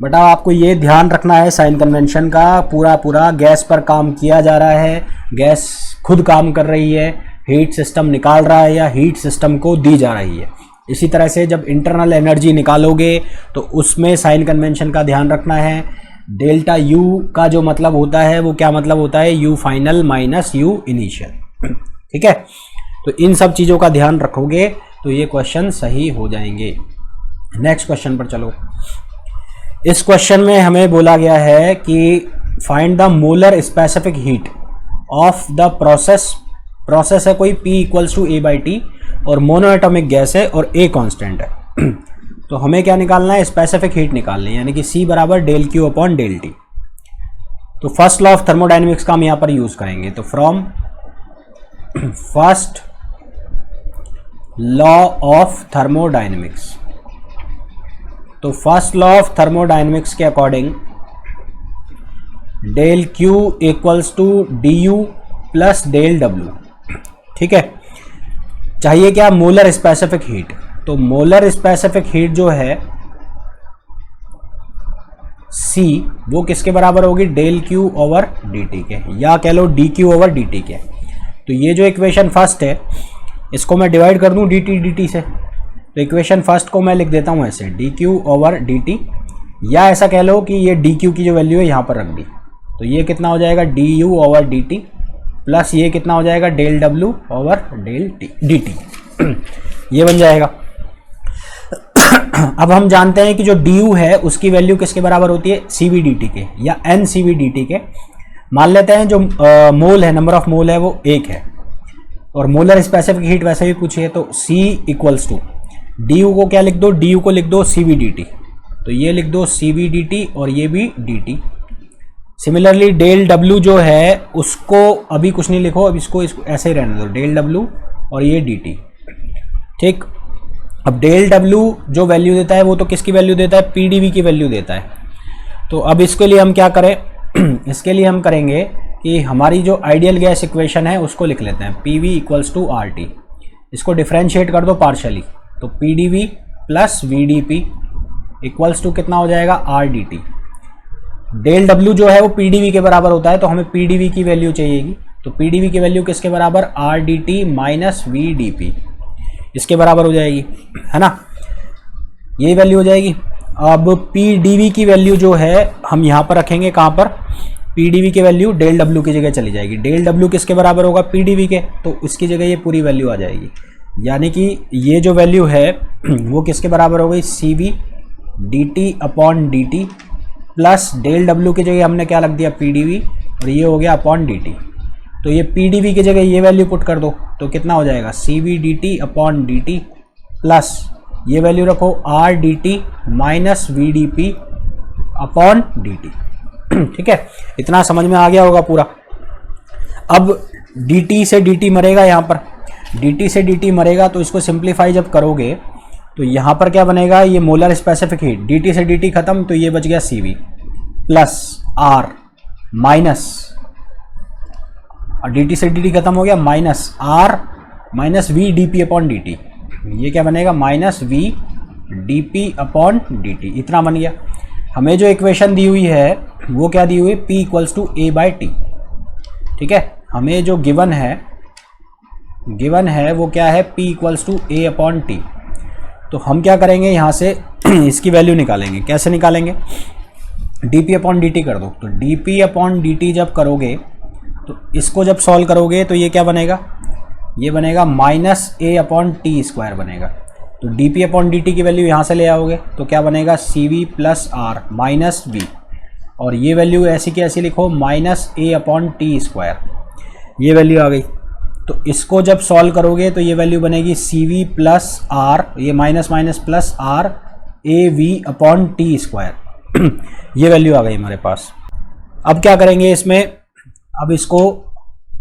बट अब आपको ये ध्यान रखना है साइन कन्वेंशन का, पूरा गैस पर काम किया जा रहा है, गैस खुद काम कर रही है, हीट सिस्टम निकाल रहा है या हीट सिस्टम को दी जा रही है। इसी तरह से जब इंटरनल एनर्जी निकालोगे तो उसमें साइन कन्वेंशन का ध्यान रखना है। डेल्टा यू का जो मतलब होता है वो क्या मतलब होता है, you final minus you initial. ठीक है, तो इन सब चीज़ों का ध्यान रखोगे तो ये क्वेश्चन सही हो जाएंगे। नेक्स्ट क्वेश्चन पर चलो। इस क्वेश्चन में हमें बोला गया है कि find the molar specific heat of the process है कोई P इक्वल्स टू A/T और मोनोएटॉमिक गैस है और A कांस्टेंट है। तो हमें क्या निकालना है, स्पेसिफिक हीट निकालनी है, यानी कि C बराबर del Q upon del T. तो फर्स्ट लॉ ऑफ थर्मोडाइनमिक्स का हम यहाँ पर यूज करेंगे। तो from first law of thermodynamics, तो फर्स्ट लॉ ऑफ थर्मोडाइनमिक्स के according del Q equals to D U plus del W. ठीक है, चाहिए क्या, मोलर स्पेसिफिक हीट। तो मोलर स्पेसिफिक हीट जो है C वो किसके बराबर होगी, del Q over D T के, या कह लो D Q over D T के। तो ये जो इक्वेशन फर्स्ट है इसको मैं डिवाइड कर दूं डी टी से, तो इक्वेशन फर्स्ट को मैं लिख देता हूं ऐसे, D Q over D T, या ऐसा कह लो कि ये डी क्यू की जो वैल्यू है यहां पर रख दी। तो ये कितना हो जाएगा, D U over D T plus ये कितना हो जाएगा, del W over del D T. ये बन जाएगा। अब हम जानते हैं कि जो डी यू है उसकी वैल्यू किसके बराबर होती है, सी वी डी टी के या N C V D T के। मान लेते हैं जो मोल है, नंबर ऑफ मोल है वो 1 है, और मोलर स्पेसिफिक हीट वैसे भी पूछी है। तो C equals to D U को क्या लिख दो, डी यू को लिख दो सी वी डी टी, तो ये लिख दो सी वी डी टी और ये भी D T. Similarly del W जो है उसको अभी कुछ नहीं लिखो, अब इसको ऐसे ही रहने दो, डेल डब्ल्यू और ये डी टी। ठीक, अब डेल डब्ल्यू जो वैल्यू देता है वो तो किसकी वैल्यू देता है, पी डी वी की वैल्यू देता है। तो अब इसके लिए हम क्या करें, इसके लिए हम करेंगे कि हमारी जो आइडियल गैस इक्वेशन है उसको लिख लेते हैं, P V equals to R T. इसको डिफ्रेंशिएट कर दो पार्शली, तो P D V plus V D P equals to कितना हो जाएगा, R D T. Del W जो है वो पी डी वी के बराबर होता है, तो हमें पी डी वी की वैल्यू चाहिएगी। तो पी डी वी की वैल्यू किसके बराबर, R D T minus V D P, इसके बराबर हो जाएगी, है ना, ये वैल्यू हो जाएगी। अब पी डी वी की वैल्यू जो है हम यहाँ पर रखेंगे, कहाँ पर, पी डी वी की वैल्यू डेल डब्ल्यू की जगह चली जाएगी। डेल डब्ल्यू किसके बराबर होगा, पी डी वी के, तो इसकी जगह ये पूरी वैल्यू आ जाएगी। यानी कि ये जो वैल्यू है वो किसके बराबर हो गई, C V D T upon D T plus del W की जगह हमने क्या रख दिया, पी डी वी, और ये हो गया अपॉन डी टी। तो ये पी डी वी की जगह ये वैल्यू पुट कर दो, तो कितना हो जाएगा, C V D T upon D T plus ये वैल्यू रखो R D T minus V D P upon D T. ठीक है, इतना समझ में आ गया होगा पूरा। अब dt से dt मरेगा, यहाँ पर dt से dt मरेगा, तो इसको सिंप्लीफाई जब करोगे तो यहाँ पर क्या बनेगा, ये मोलर स्पेसिफिक हीट, dt से dt खत्म, तो ये बच गया Cv प्लस R माइनस, और dt से dt खत्म हो गया, minus R minus V D P upon D T. ये क्या बनेगा, minus V D P upon D T. इतना बन गया। हमें जो इक्वेशन दी हुई है वो क्या दी हुई है, P equals to A by T. ठीक है, हमें जो गिवन है वो क्या है, P equals to A upon T. तो हम क्या करेंगे, यहाँ से इसकी वैल्यू निकालेंगे। कैसे निकालेंगे, dp अपॉन डी टी कर दो। तो dp अपॉन डी टी जब करोगे तो इसको जब सॉल्व करोगे तो ये क्या बनेगा, ये बनेगा minus a upon T square बनेगा। तो dp अपॉन डी टी की वैल्यू यहाँ से ले आओगे तो क्या बनेगा, Cv plus R minus V, और ये वैल्यू ऐसी की ऐसी लिखो, minus a upon T square. ये वैल्यू आ गई। तो इसको जब सॉल्व करोगे तो ये वैल्यू बनेगी Cv प्लस आर, ये minus minus plus R A V upon T square. ये वैल्यू आ गई हमारे पास। अब क्या करेंगे इसमें, अब इसको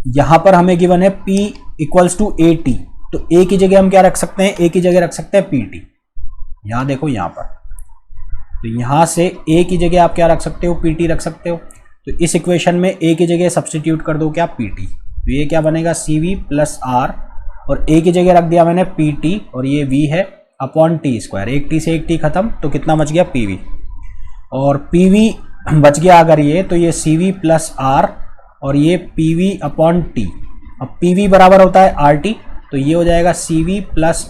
यहाँ पर हमें गिवन है P equals to A T, तो A की जगह हम क्या रख सकते हैं, A की जगह रख सकते हैं पी टी। यहाँ देखो यहाँ पर, तो यहाँ से A की जगह आप क्या रख सकते हो, पी टी रख सकते हो। तो इस इक्वेशन में A की जगह सब्सटीट्यूट कर दो क्या, पी टी। तो ये क्या बनेगा, Cv प्लस आर और ए की जगह रख दिया मैंने पी टी, और ये वी है अपॉन टी स्क्वायर, एक टी से एक टी खत्म, तो कितना बच गया पी वी, और पी वी बच गया अगर ये, तो ये सी वी प्लस आर और ये पी वी अपॉन टी। अब पी वी बराबर होता है आर टी, तो ये हो जाएगा C V plus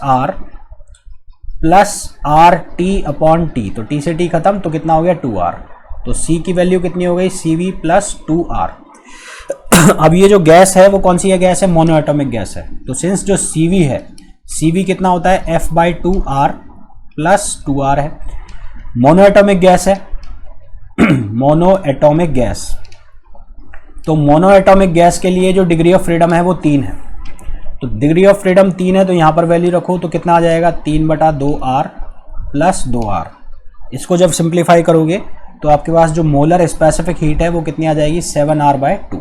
R T upon T, तो टी से टी खत्म, तो कितना हो गया 2r, तो C की वैल्यू कितनी हो गई सी वी प्लस 2r। अब ये जो गैस है वो कौन सी है, गैस है मोनोएटॉमिक गैस है, तो सिंस जो सी वी है, सी वी कितना होता है F/2r प्लस 2r है, मोनोएटॉमिक गैस है मोनोएटॉमिक गैस, तो मोनोएटॉमिक गैस के लिए जो डिग्री ऑफ फ्रीडम है वो 3 है, तो डिग्री ऑफ फ्रीडम 3 है, तो यहाँ पर वैल्यू रखो तो कितना आ जाएगा 3/2r प्लस 2r। इसको जब सिंप्लीफाई करोगे तो आपके पास जो मोलर स्पेसिफिक हीट है वो कितनी आ जाएगी 7r/2।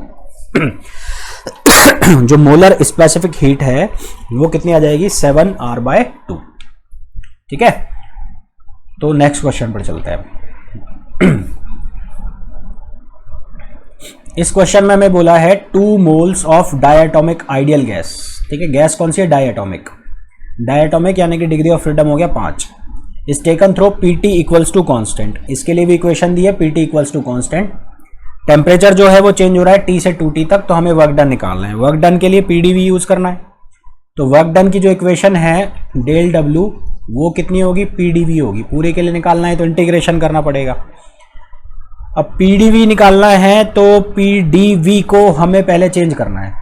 जो मोलर स्पेसिफिक हीट है वो कितनी आ जाएगी 7r/2। ठीक है, तो नेक्स्ट क्वेश्चन पर चलते हैं। इस क्वेश्चन में हमें बोला है 2 moles of diatomic ideal gas. ठीक है, गैस कौन सी है, डायटोमिक, डायटोमिक यानी कि डिग्री ऑफ फ्रीडम हो गया 5, is taken through Pt equals to constant. इसके लिए भी इक्वेशन दी है Pt equals to constant. Temperature जो है वो चेंज हो रहा है T से 2T तक, तो हमें वर्क डन निकालना है, वर्क डन के लिए PdV यूज करना है, तो वर्क डन की जो इक्वेशन है डेल W वो कितनी होगी PdV होगी, पूरे के लिए निकालना है तो इंटीग्रेशन करना पड़ेगा। अब PdV निकालना है तो PdV को हमें पहले चेंज करना है,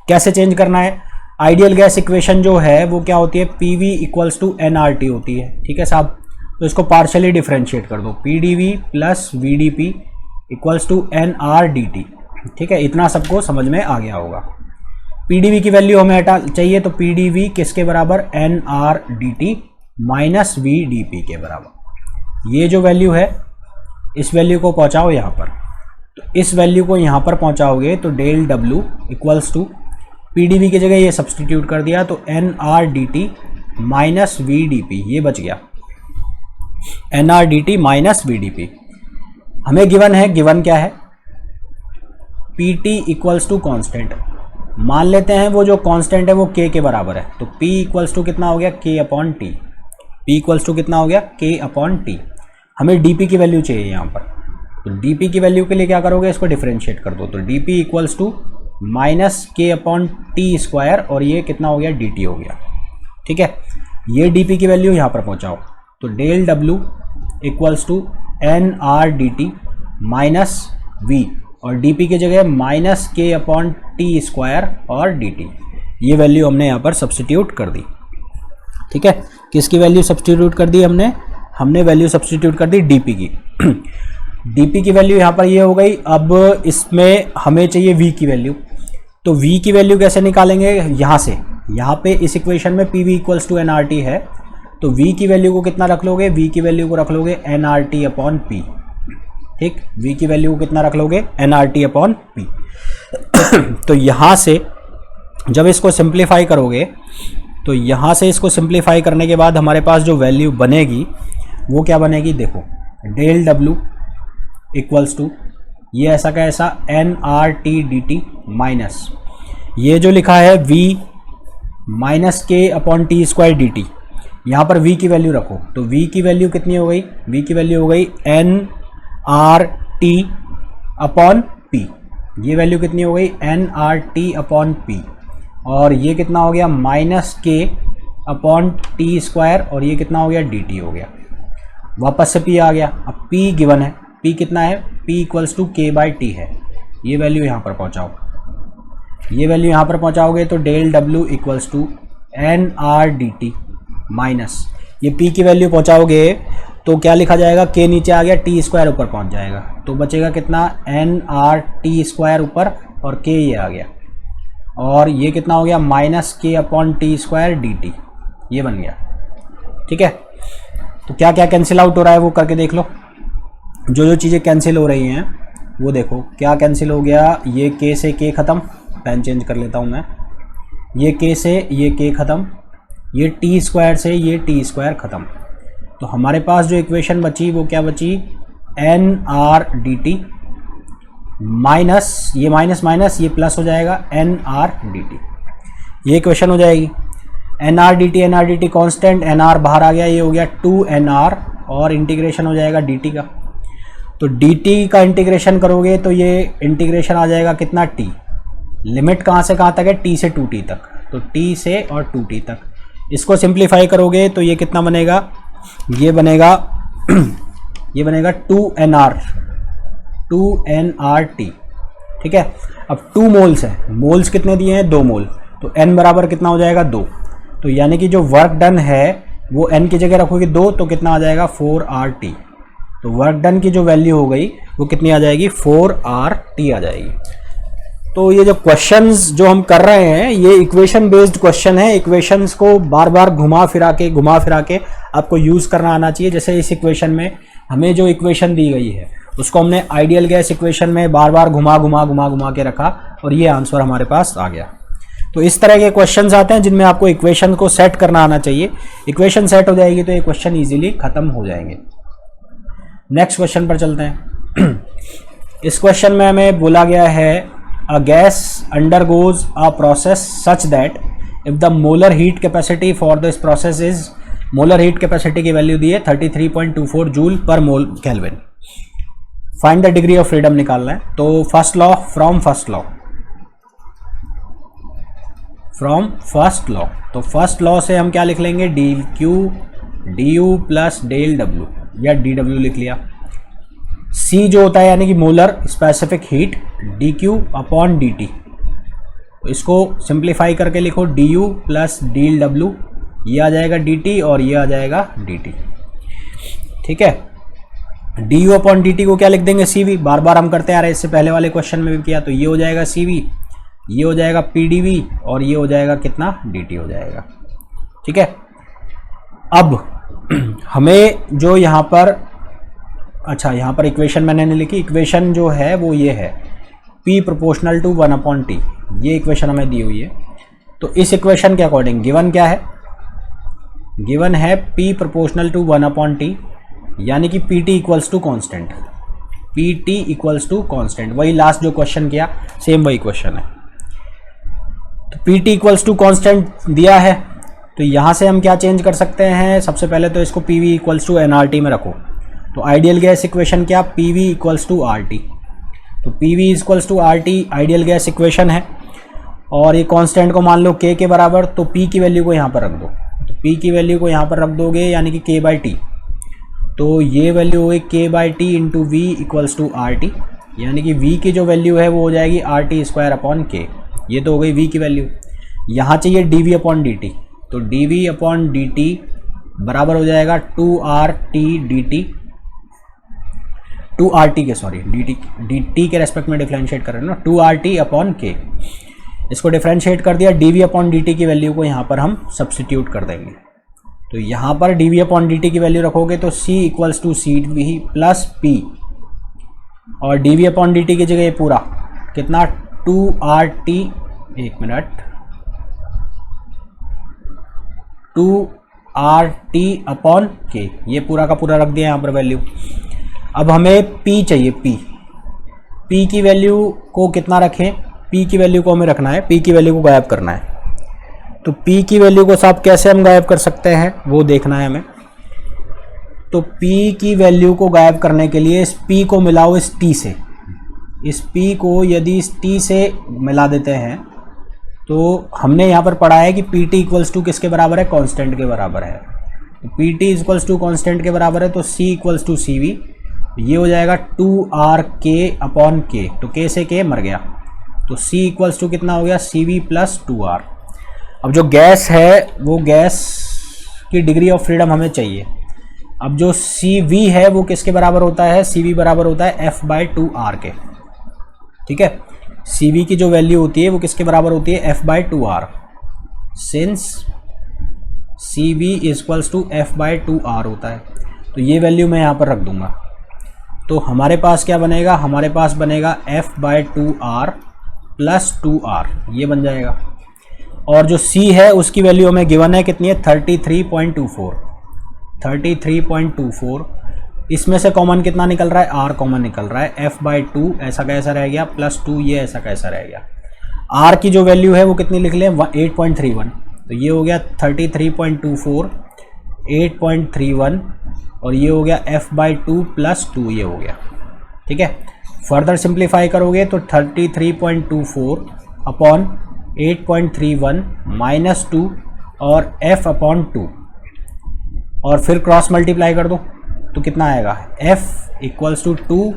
कैसे चेंज करना है, आइडियल गैस इक्वेशन जो है वो क्या होती है PV इक्वल्स टू nRT होती है। ठीक है साहब, तो इसको पार्शियली डिफरेंशिएट कर दो, PdV plus VdP equals to nRDT। ठीक है, इतना सबको समझ में आ गया होगा। PdV की वैल्यू हमें हटा चाहिए, तो PdV किसके बराबर nRDT माइनस VdP के बराबर। ये जो वैल्यू है इस वैल्यू को पहुंचाओ यहाँ पर, तो इस वैल्यू को यहाँ पर पहुंचाओगे तो del W equals to PdV की जगह ये सब्सटीट्यूट कर दिया तो nRDT माइनस VdP, ये बच गया nRDT माइनस VdP। हमें गिवन है, गिवन क्या है Pt इक्वल्स टू कॉन्स्टेंट, मान लेते हैं वो जो कांस्टेंट है वो k के बराबर है, तो p इक्वल्स टू कितना हो गया k upon T, p equals to कितना हो गया k अपॉन टी। हमें dp की वैल्यू चाहिए यहाँ पर, तो dp की वैल्यू के लिए क्या करोगे, इसको डिफरेंशिएट कर दो, तो dp equals to minus k upon T square, और ये कितना हो गया dt हो गया। ठीक है, ये dp की वैल्यू यहाँ पर पहुँचाओ, तो del w equals to nRDT minus v, और dp की जगह minus k upon T square और dt, ये वैल्यू हमने यहाँ पर सब्सटीट्यूट कर दी। ठीक है, किसकी वैल्यू सब्सटीट्यूट कर दी हमने वैल्यू सब्सटीट्यूट कर दी dp की। dp की वैल्यू यहाँ पर ये हो गई। अब इसमें हमें चाहिए v की वैल्यू, तो v की वैल्यू कैसे निकालेंगे, यहाँ से, यहाँ पे इस इक्वेशन में pv इक्वल्स टू nRT है, तो v की वैल्यू को कितना रख लोगे, v की वैल्यू को रख लोगे nRT अपॉन p। ठीक, v की वैल्यू को कितना रख लोगे nRT अपॉन p। तो यहाँ से जब इसको सिंप्लीफाई करोगे, तो यहाँ से इसको सिंप्लीफाई करने के बाद हमारे पास जो वैल्यू बनेगी वो क्या बनेगी, देखो डेल W इक्वल्स टू ये ऐसा का ऐसा nRT/dt माइनस ये जो लिखा है v minus k upon T square dt, यहाँ पर v की वैल्यू रखो, तो v की वैल्यू कितनी हो गई, v की वैल्यू हो गई nRT अपॉन p, ये वैल्यू कितनी हो गई nRT अपॉन p, और ये कितना हो गया minus k upon T square, और ये कितना हो गया dt हो गया, वापस से p आ गया। अब p गिवन है, p कितना है, p इक्वल्स टू k/t है, ये वैल्यू यहाँ पर पहुँचाओ, ये वैल्यू यहाँ पर पहुँचाओगे तो del W equals to nRDT minus ये p की वैल्यू पहुँचाओगे तो क्या लिखा जाएगा, k नीचे आ गया, टी स्क्वायर ऊपर पहुँच जाएगा, तो बचेगा कितना nRT स्क्वायर ऊपर और k ये आ गया, और ये कितना हो गया minus k upon T square dt, ये बन गया। ठीक है, तो क्या क्या कैंसिल आउट हो रहा है वो करके देख लो, जो जो चीज़ें कैंसिल हो रही हैं वो देखो क्या कैंसिल हो गया, ये k से k ख़त्म, पेन चेंज कर लेता हूँ मैं, ये k से ये k ख़त्म, ये टी स्क्वायर से ये टी स्क्वायर ख़त्म, तो हमारे पास जो इक्वेशन बची वो क्या बची nRDT माइनस ये माइनस माइनस ये प्लस हो जाएगा nRDT। ये इक्वेशन हो जाएगी। NR D T constant, NR बाहर आ गया, ये हो गया 2nr और इंटीग्रेशन हो जाएगा dt का। तो dt का इंटीग्रेशन करोगे तो ये इंटीग्रेशन आ जाएगा कितना, t। लिमिट कहाँ से कहाँ तक है, t से 2t तक, तो t से और 2t तक। इसको सिंप्लीफाई करोगे तो ये कितना बनेगा, ये बनेगा ये बनेगा 2nrt। ठीक है। अब 2 मोल्स है, मोल्स कितने दिए हैं, 2 मोल, तो n बराबर कितना हो जाएगा 2। तो यानी कि जो वर्क डन है वो n की जगह रखोगे 2 तो कितना आ जाएगा 4RT। तो वर्क डन की जो वैल्यू हो गई वो कितनी आ जाएगी, 4RT आ जाएगी। तो ये जो क्वेश्चंस जो हम कर रहे हैं ये इक्वेशन बेस्ड क्वेश्चन है। इक्वेशंस को बार बार घुमा फिरा के आपको यूज करना आना चाहिए। जैसे इस इक्वेशन में हमें जो इक्वेशन दी गई है उसको हमने आइडियल गैस इक्वेशन में बार बार घुमा के रखा और ये आंसर हमारे पास आ गया। तो इस तरह के क्वेश्चंस आते हैं जिनमें आपको इक्वेशन को सेट करना आना चाहिए। इक्वेशन सेट हो जाएगी तो ये क्वेश्चन इजीली खत्म हो जाएंगे। नेक्स्ट क्वेश्चन पर चलते हैं। इस क्वेश्चन में हमें बोला गया है a gas undergoes a process such that if the molar heat capacity for this process is, molar heat capacity की वैल्यू दी है 33.24 जूल पर मोल kelvin. Find the degree of freedom निकालना है। तो first law, from first law, तो first law से हम क्या लिख लेंगे, du प्लस डेल डब्ल्यू या dw लिख लिया। C जो होता है यानी कि molar specific heat dq upon dt, तो इसको सिंप्लीफाई करके लिखो du प्लस डेल डब्ल्यू, ये आ जाएगा dt और ये आ जाएगा dt। ठीक है। du अपॉन dt को क्या लिख देंगे, cv। बार बार हम करते आ रहे हैं, इससे पहले वाले क्वेश्चन में भी किया। तो ये हो जाएगा cv, ये हो जाएगा pdv और ये हो जाएगा कितना, dt हो जाएगा। ठीक है। अब हमें जो यहाँ पर, अच्छा यहाँ पर इक्वेशन मैंने नहीं लिखी, इक्वेशन जो है वो ये है p प्रोपोर्शनल टू 1/t, ये इक्वेशन हमें दी हुई है। तो इस इक्वेशन के अकॉर्डिंग गिवन क्या है, गिवन है p प्रोपोर्शनल टू 1/t, यानी कि pt equals to constant, pt equals to constant. वही लास्ट जो क्वेश्चन किया सेम वही क्वेश्चन है। तो pt इक्वल्स टू कॉन्स्टेंट दिया है, तो यहाँ से हम क्या चेंज कर सकते हैं, सबसे पहले तो इसको pv इक्वल्स टू nRT में रखो। तो आइडियल गैस इक्वेशन क्या, pv इक्वल्स टू RT। तो pv equals to RT ideal gas equation है और ये कांस्टेंट को मान लो k के बराबर, तो p की वैल्यू को यहाँ पर रख दो। तो p की वैल्यू को यहाँ पर रख दोगे यानी कि k/t, तो ये वैल्यू हो गई k/t into v equals to RT, यानी कि v की जो वैल्यू है वो हो जाएगी RT स्क्वायर अपॉन k। ये तो हो गई v की वैल्यू। यहाँ चाहिए dv अपॉन dt, तो dv अपॉन dt बराबर हो जाएगा 2RT dt, 2RT के सॉरी dt के रेस्पेक्ट में डिफरेंशिएट कर रहे हैं ना, 2RT अपॉन k। इसको डिफरेंशिएट कर दिया, dv अपॉन dt की वैल्यू को यहाँ पर हम सब्सटीट्यूट कर देंगे। तो यहाँ पर dv अपॉन dt की वैल्यू रखोगे तो c equals to cv plus p, और dv अपॉन dt की जगह ये पूरा कितना 2RT, एक मिनट, 2RT अपॉन k, ये पूरा का पूरा रख दिया यहाँ पर वैल्यू। अब हमें p चाहिए, p की वैल्यू को कितना रखें, p की वैल्यू को हमें रखना है, p की वैल्यू को गायब करना है। तो p की वैल्यू को साहब कैसे हम गायब कर सकते हैं वो देखना है हमें। तो p की वैल्यू को गायब करने के लिए इस p को मिलाओ इस t से, इस p को यदि इस t से मिला देते हैं तो हमने यहाँ पर पढ़ा है कि pt इक्वल्स टू किसके बराबर है, कांस्टेंट के बराबर है। तो pt इक्वल्स टू कांस्टेंट के बराबर है, तो c इक्वल्स टू cv, ये हो जाएगा 2RK अपॉन k, तो k से k मर गया, तो c इक्वल्स टू कितना हो गया, cv प्लस 2R। अब जो गैस है वो गैस की डिग्री ऑफ फ्रीडम हमें चाहिए। अब जो cv है वो किसके बराबर होता है, cv बराबर होता है f/2R के। ठीक है। cv की जो वैल्यू होती है वो किसके बराबर होती है, f/2R, since cv equals to f/2R होता है। तो ये वैल्यू मैं यहाँ पर रख दूंगा। तो हमारे पास क्या बनेगा, हमारे पास बनेगा f/2R प्लस 2R, ये बन जाएगा। और जो c है उसकी वैल्यू हमें गिवन है कितनी है, 33.24। इसमें से कॉमन कितना निकल रहा है, r कॉमन निकल रहा है, f/2 ऐसा कैसा रह गया, प्लस 2 ये ऐसा कैसा रह गया। आर की जो वैल्यू है वो कितनी लिख लें, 8.31, तो ये हो गया 33.24, 8.31, और ये हो गया f/2 + 2, ये हो गया। ठीक है, फर्दर सिंप्लीफाई करोगे तो 33.24 अपॉन 8.31 - 2 और f/2, और फिर क्रॉस मल्टीप्लाई कर दो तो कितना आएगा, f = 2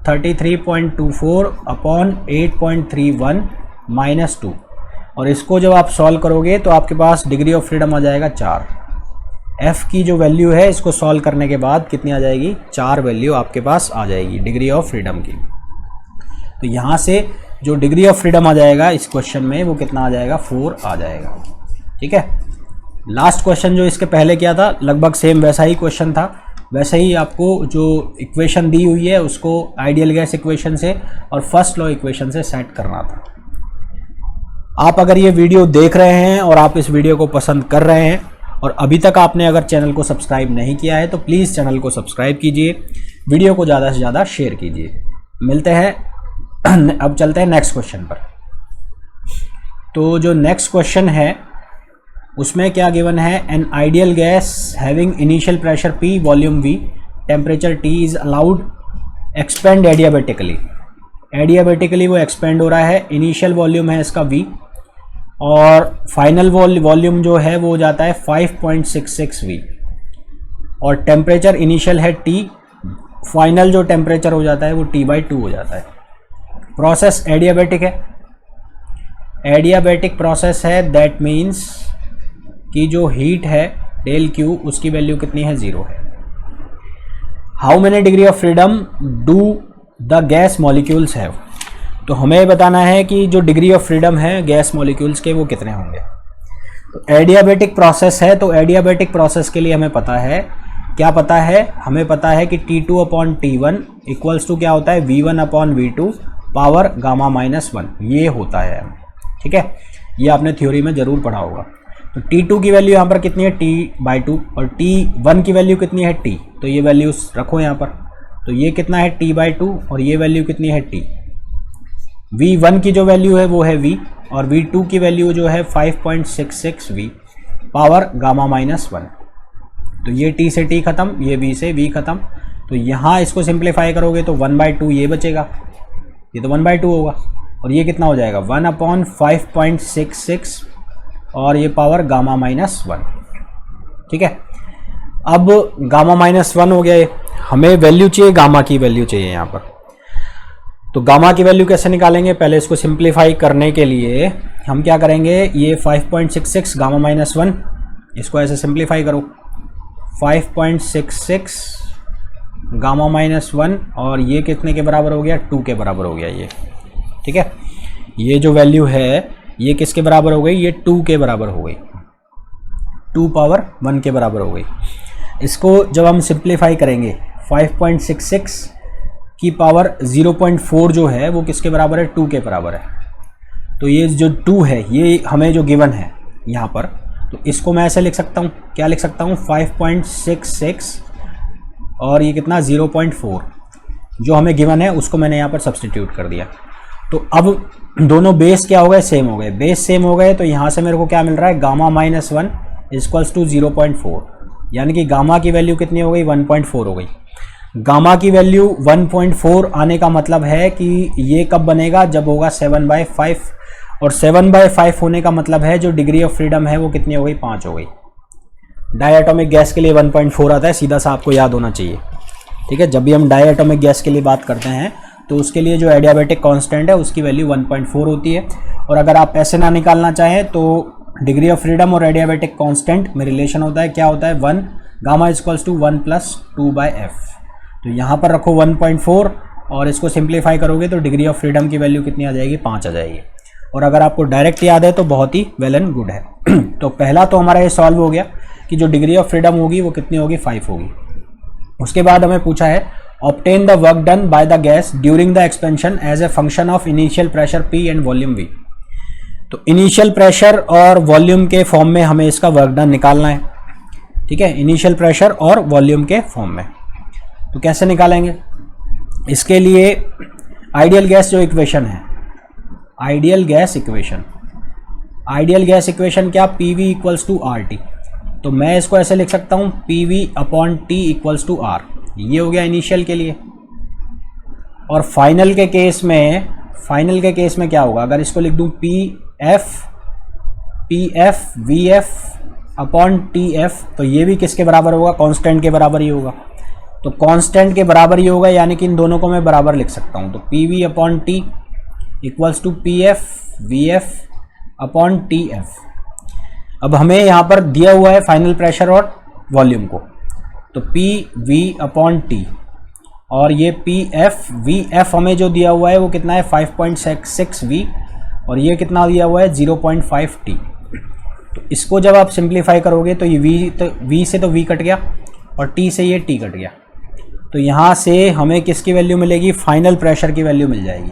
33.24 अपॉन 8.31 - 2, और इसको जब आप सॉल्व करोगे तो आपके पास डिग्री ऑफ फ्रीडम आ जाएगा 4। f की जो वैल्यू है इसको सॉल्व करने के बाद कितनी आ जाएगी, 4 वैल्यू आपके पास आ जाएगी डिग्री ऑफ फ्रीडम की। तो यहाँ से जो डिग्री ऑफ फ्रीडम आ जाएगा इस क्वेश्चन में वो कितना आ जाएगा, 4 आ जाएगा। ठीक है, लास्ट क्वेश्चन जो इसके पहले किया था लगभग सेम वैसा ही क्वेश्चन था, वैसे ही आपको जो इक्वेशन दी हुई है उसको आइडियल गैस इक्वेशन से और फर्स्ट लॉ इक्वेशन से सेट करना था। आप अगर ये वीडियो देख रहे हैं और आप इस वीडियो को पसंद कर रहे हैं और अभी तक आपने अगर चैनल को सब्सक्राइब नहीं किया है तो प्लीज़ चैनल को सब्सक्राइब कीजिए, वीडियो को ज़्यादा से ज़्यादा शेयर कीजिए। मिलते हैं, अब चलते हैं नेक्स्ट क्वेश्चन पर। तो जो नेक्स्ट क्वेश्चन है उसमें क्या गिवन है, an ideal gas having initial pressure P, volume V, temperature T is allowed expand adiabatically. Adiabatically वो एक्सपेंड हो रहा है, इनिशियल वॉल्यूम है इसका V और फाइनल वॉल्यूम जो है वो हो जाता है 5.66 V, और टेम्परेचर इनिशियल है T, फाइनल जो टेम्परेचर हो जाता है वो T/2 हो जाता है। प्रोसेस एडियाबेटिक है, एडियाबेटिक प्रोसेस है, दैट मीन्स कि जो हीट है डेल Q उसकी वैल्यू कितनी है, 0 है। How many degree of freedom do the gas molecules have, तो हमें बताना है कि जो डिग्री ऑफ फ्रीडम है गैस मॉलिक्यूल्स के वो कितने होंगे। तो एडियाबेटिक प्रोसेस है, तो एडियाबेटिक प्रोसेस के लिए हमें पता है, क्या पता है, हमें पता है कि T2/T1 इक्वल्स टू क्या होता है, V1/V2 पावर Γ-1, ये होता है। ठीक है, ये आपने थ्योरी में जरूर पढ़ा होगा। तो T2 की वैल्यू यहाँ पर कितनी है, T/2, और T1 की वैल्यू कितनी है, T, तो ये वैल्यूज रखो यहाँ पर। तो ये कितना है, T/2, और ये वैल्यू कितनी है, T। V1 की जो वैल्यू है वो है V, और V2 की वैल्यू जो है 5.66 V पावर Γ-1। तो ये T से T खत्म, ये V से V खत्म, तो यहाँ इसको सिंप्लीफाई करोगे तो 1/2 ये बचेगा, ये तो 1/2 होगा, और ये कितना हो जाएगा, 1/5.66, और ये पावर Γ-1। ठीक है, अब Γ-1 हो गया, हमें वैल्यू चाहिए, गामा की वैल्यू चाहिए यहाँ पर। तो गामा की वैल्यू कैसे निकालेंगे, पहले इसको सिंप्लीफाई करने के लिए हम क्या करेंगे, ये 5.66 Γ-1, इसको ऐसे सिंप्लीफाई करो, 5.66 Γ-1, और ये कितने के बराबर हो गया, 2 के बराबर हो गया ये। ठीक है, ये जो वैल्यू है ये किसके बराबर हो गई, ये 2 के बराबर हो गई, 2^1 के बराबर हो गई। इसको जब हम सिंप्लीफाई करेंगे 5.66 की पावर 0.4 जो है वो किसके बराबर है, 2 के बराबर है। तो ये जो 2 है ये हमें जो गिवन है यहाँ पर, तो इसको मैं ऐसे लिख सकता हूँ, क्या लिख सकता हूँ, 5.66 और ये कितना 0.4 जो हमें गिवन है उसको मैंने यहाँ पर सब्सटीट्यूट कर दिया। तो अब दोनों बेस क्या हो गए, सेम हो गए, बेस सेम हो गए, तो यहाँ से मेरे को क्या मिल रहा है, Γ-1 = 0.4, यानी कि गामा की वैल्यू कितनी हो गई, 1.4 हो गई। गामा की वैल्यू 1.4 आने का मतलब है कि ये कब बनेगा, जब होगा 7/5, और 7/5 होने का मतलब है जो डिग्री ऑफ फ्रीडम है वो कितनी हो गई, 5 हो गई। डायएटॉमिक गैस के लिए 1.4 आता है, सीधा सा आपको याद होना चाहिए। ठीक है, जब भी हम डायएटॉमिक गैस के लिए बात करते हैं तो उसके लिए जो एडियाबेटिक कांस्टेंट है उसकी वैल्यू 1.4 होती है। और अगर आप ऐसे ना निकालना चाहें तो डिग्री ऑफ फ्रीडम और एडियाबेटिक कांस्टेंट में रिलेशन होता है, क्या होता है, 1 गामा = 1 + 2/f। तो यहाँ पर रखो 1.4 और इसको सिंप्लीफाई करोगे तो डिग्री ऑफ फ्रीडम की वैल्यू कितनी आ जाएगी, 5 आ जाएगी। और अगर आपको डायरेक्ट याद है तो बहुत ही वेल एंड गुड है। तो पहला तो हमारा ये सॉल्व हो गया कि जो डिग्री ऑफ फ्रीडम होगी वो कितनी होगी, 5 होगी। उसके बाद हमें पूछा है obtain the work done by the gas during the expansion as a function of initial pressure P and volume V। तो इनिशियल प्रेशर और वॉल्यूम के फॉर्म में हमें इसका वर्क डन निकालना है। ठीक है, इनिशियल प्रेशर और वॉल्यूम के फॉर्म में। तो कैसे निकालेंगे, इसके लिए आइडियल गैस जो इक्वेशन है ideal gas equation. Ideal gas equation क्या, PV इक्वल्स टू RT। तो मैं इसको ऐसे लिख सकता हूँ PV upon T equals to R। ये हो गया इनिशियल के लिए। और फाइनल के केस में क्या होगा, अगर इसको लिख दूँ PF VF अपॉन TF, तो ये भी किसके बराबर होगा, कांस्टेंट के बराबर ही होगा। तो कांस्टेंट के बराबर ही होगा, यानी कि इन दोनों को मैं बराबर लिख सकता हूँ। तो PV upon T equals to PF VF upon TF। अब हमें यहाँ पर दिया हुआ है फाइनल प्रेशर और वॉल्यूम को, तो PV अपॉन T और ये PF VF हमें जो दिया हुआ है वो कितना है 5.6 V और ये कितना दिया हुआ है 0.5 T। तो इसको जब आप सिंप्लीफाई करोगे तो ये V से तो V कट गया और T से ये T कट गया। तो यहाँ से हमें किसकी वैल्यू मिलेगी, फाइनल प्रेशर की वैल्यू मिल जाएगी।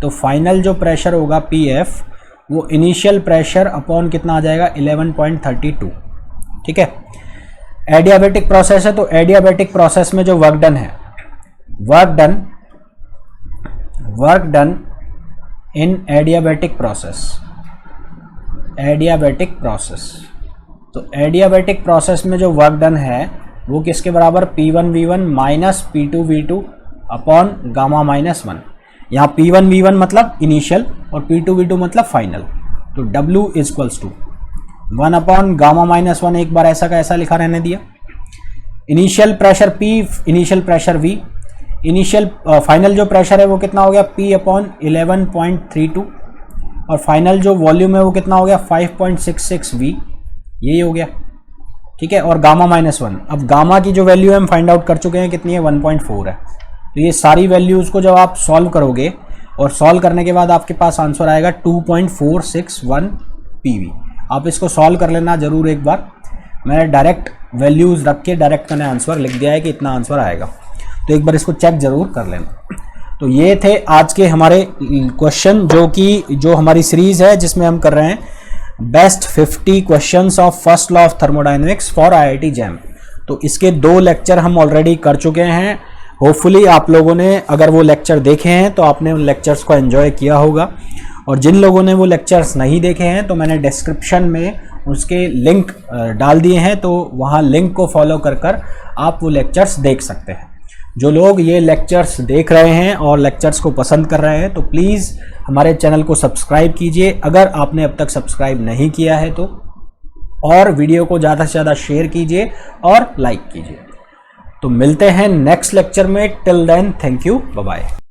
तो फाइनल जो प्रेशर होगा PF वो इनिशियल प्रेशर अपॉन कितना आ जाएगा 11.32। ठीक है। एडियाबैटिक प्रोसेस है, तो एडियाबैटिक प्रोसेस में जो वर्क डन है, work done in adiabatic process. तो एडियाबैटिक प्रोसेस में जो वर्क डन है वो किसके बराबर, P1V1 minus P2V2 upon gamma minus 1। यहाँ P1V1 मतलब इनिशियल और P2V2 मतलब फाइनल। तो W equals to 1 upon gamma minus 1, एक बार ऐसा का ऐसा लिखा रहने दिया। Initial pressure P, initial pressure V, initial final जो प्रेशर है वो कितना हो गया P अपॉन 11.32 और फाइनल जो वॉल्यूम है वो कितना हो गया 5.66 V, यही हो गया। ठीक है। और गामा माइनस 1, अब गामा की जो वैल्यू है हम फाइंड आउट कर चुके हैं, कितनी है 1.4 है। तो ये सारी वैल्यूज़ को जब आप सॉल्व करोगे और सॉल्व करने के बाद आपके पास आंसर आएगा 2.461 PV। आप इसको सॉल्व कर लेना ज़रूर एक बार। मैंने डायरेक्ट वैल्यूज़ रख के डायरेक्ट मैंने आंसर लिख दिया है कि इतना आंसर आएगा, तो एक बार इसको चेक ज़रूर कर लेना। तो ये थे आज के हमारे क्वेश्चन, जो हमारी सीरीज़ है जिसमें हम कर रहे हैं best 50 questions of first law of thermodynamics for IIT jam. तो इसके 2 लेक्चर हम ऑलरेडी कर चुके हैं। होपफुली आप लोगों ने अगर वो लेक्चर देखे हैं तो आपने उन लेक्चर्स को एंजॉय किया होगा, और जिन लोगों ने वो लेक्चर्स नहीं देखे हैं तो मैंने डिस्क्रिप्शन में उसके लिंक डाल दिए हैं, तो वहाँ लिंक को फॉलो कर आप वो लेक्चर्स देख सकते हैं। जो लोग ये लेक्चर्स देख रहे हैं और लेक्चर्स को पसंद कर रहे हैं तो प्लीज़ हमारे चैनल को सब्सक्राइब कीजिए अगर आपने अब तक सब्सक्राइब नहीं किया है तो, और वीडियो को ज़्यादा से ज़्यादा शेयर कीजिए और लाइक कीजिए। तो मिलते हैं नेक्स्ट लेक्चर में। Till then thank you, bye bye.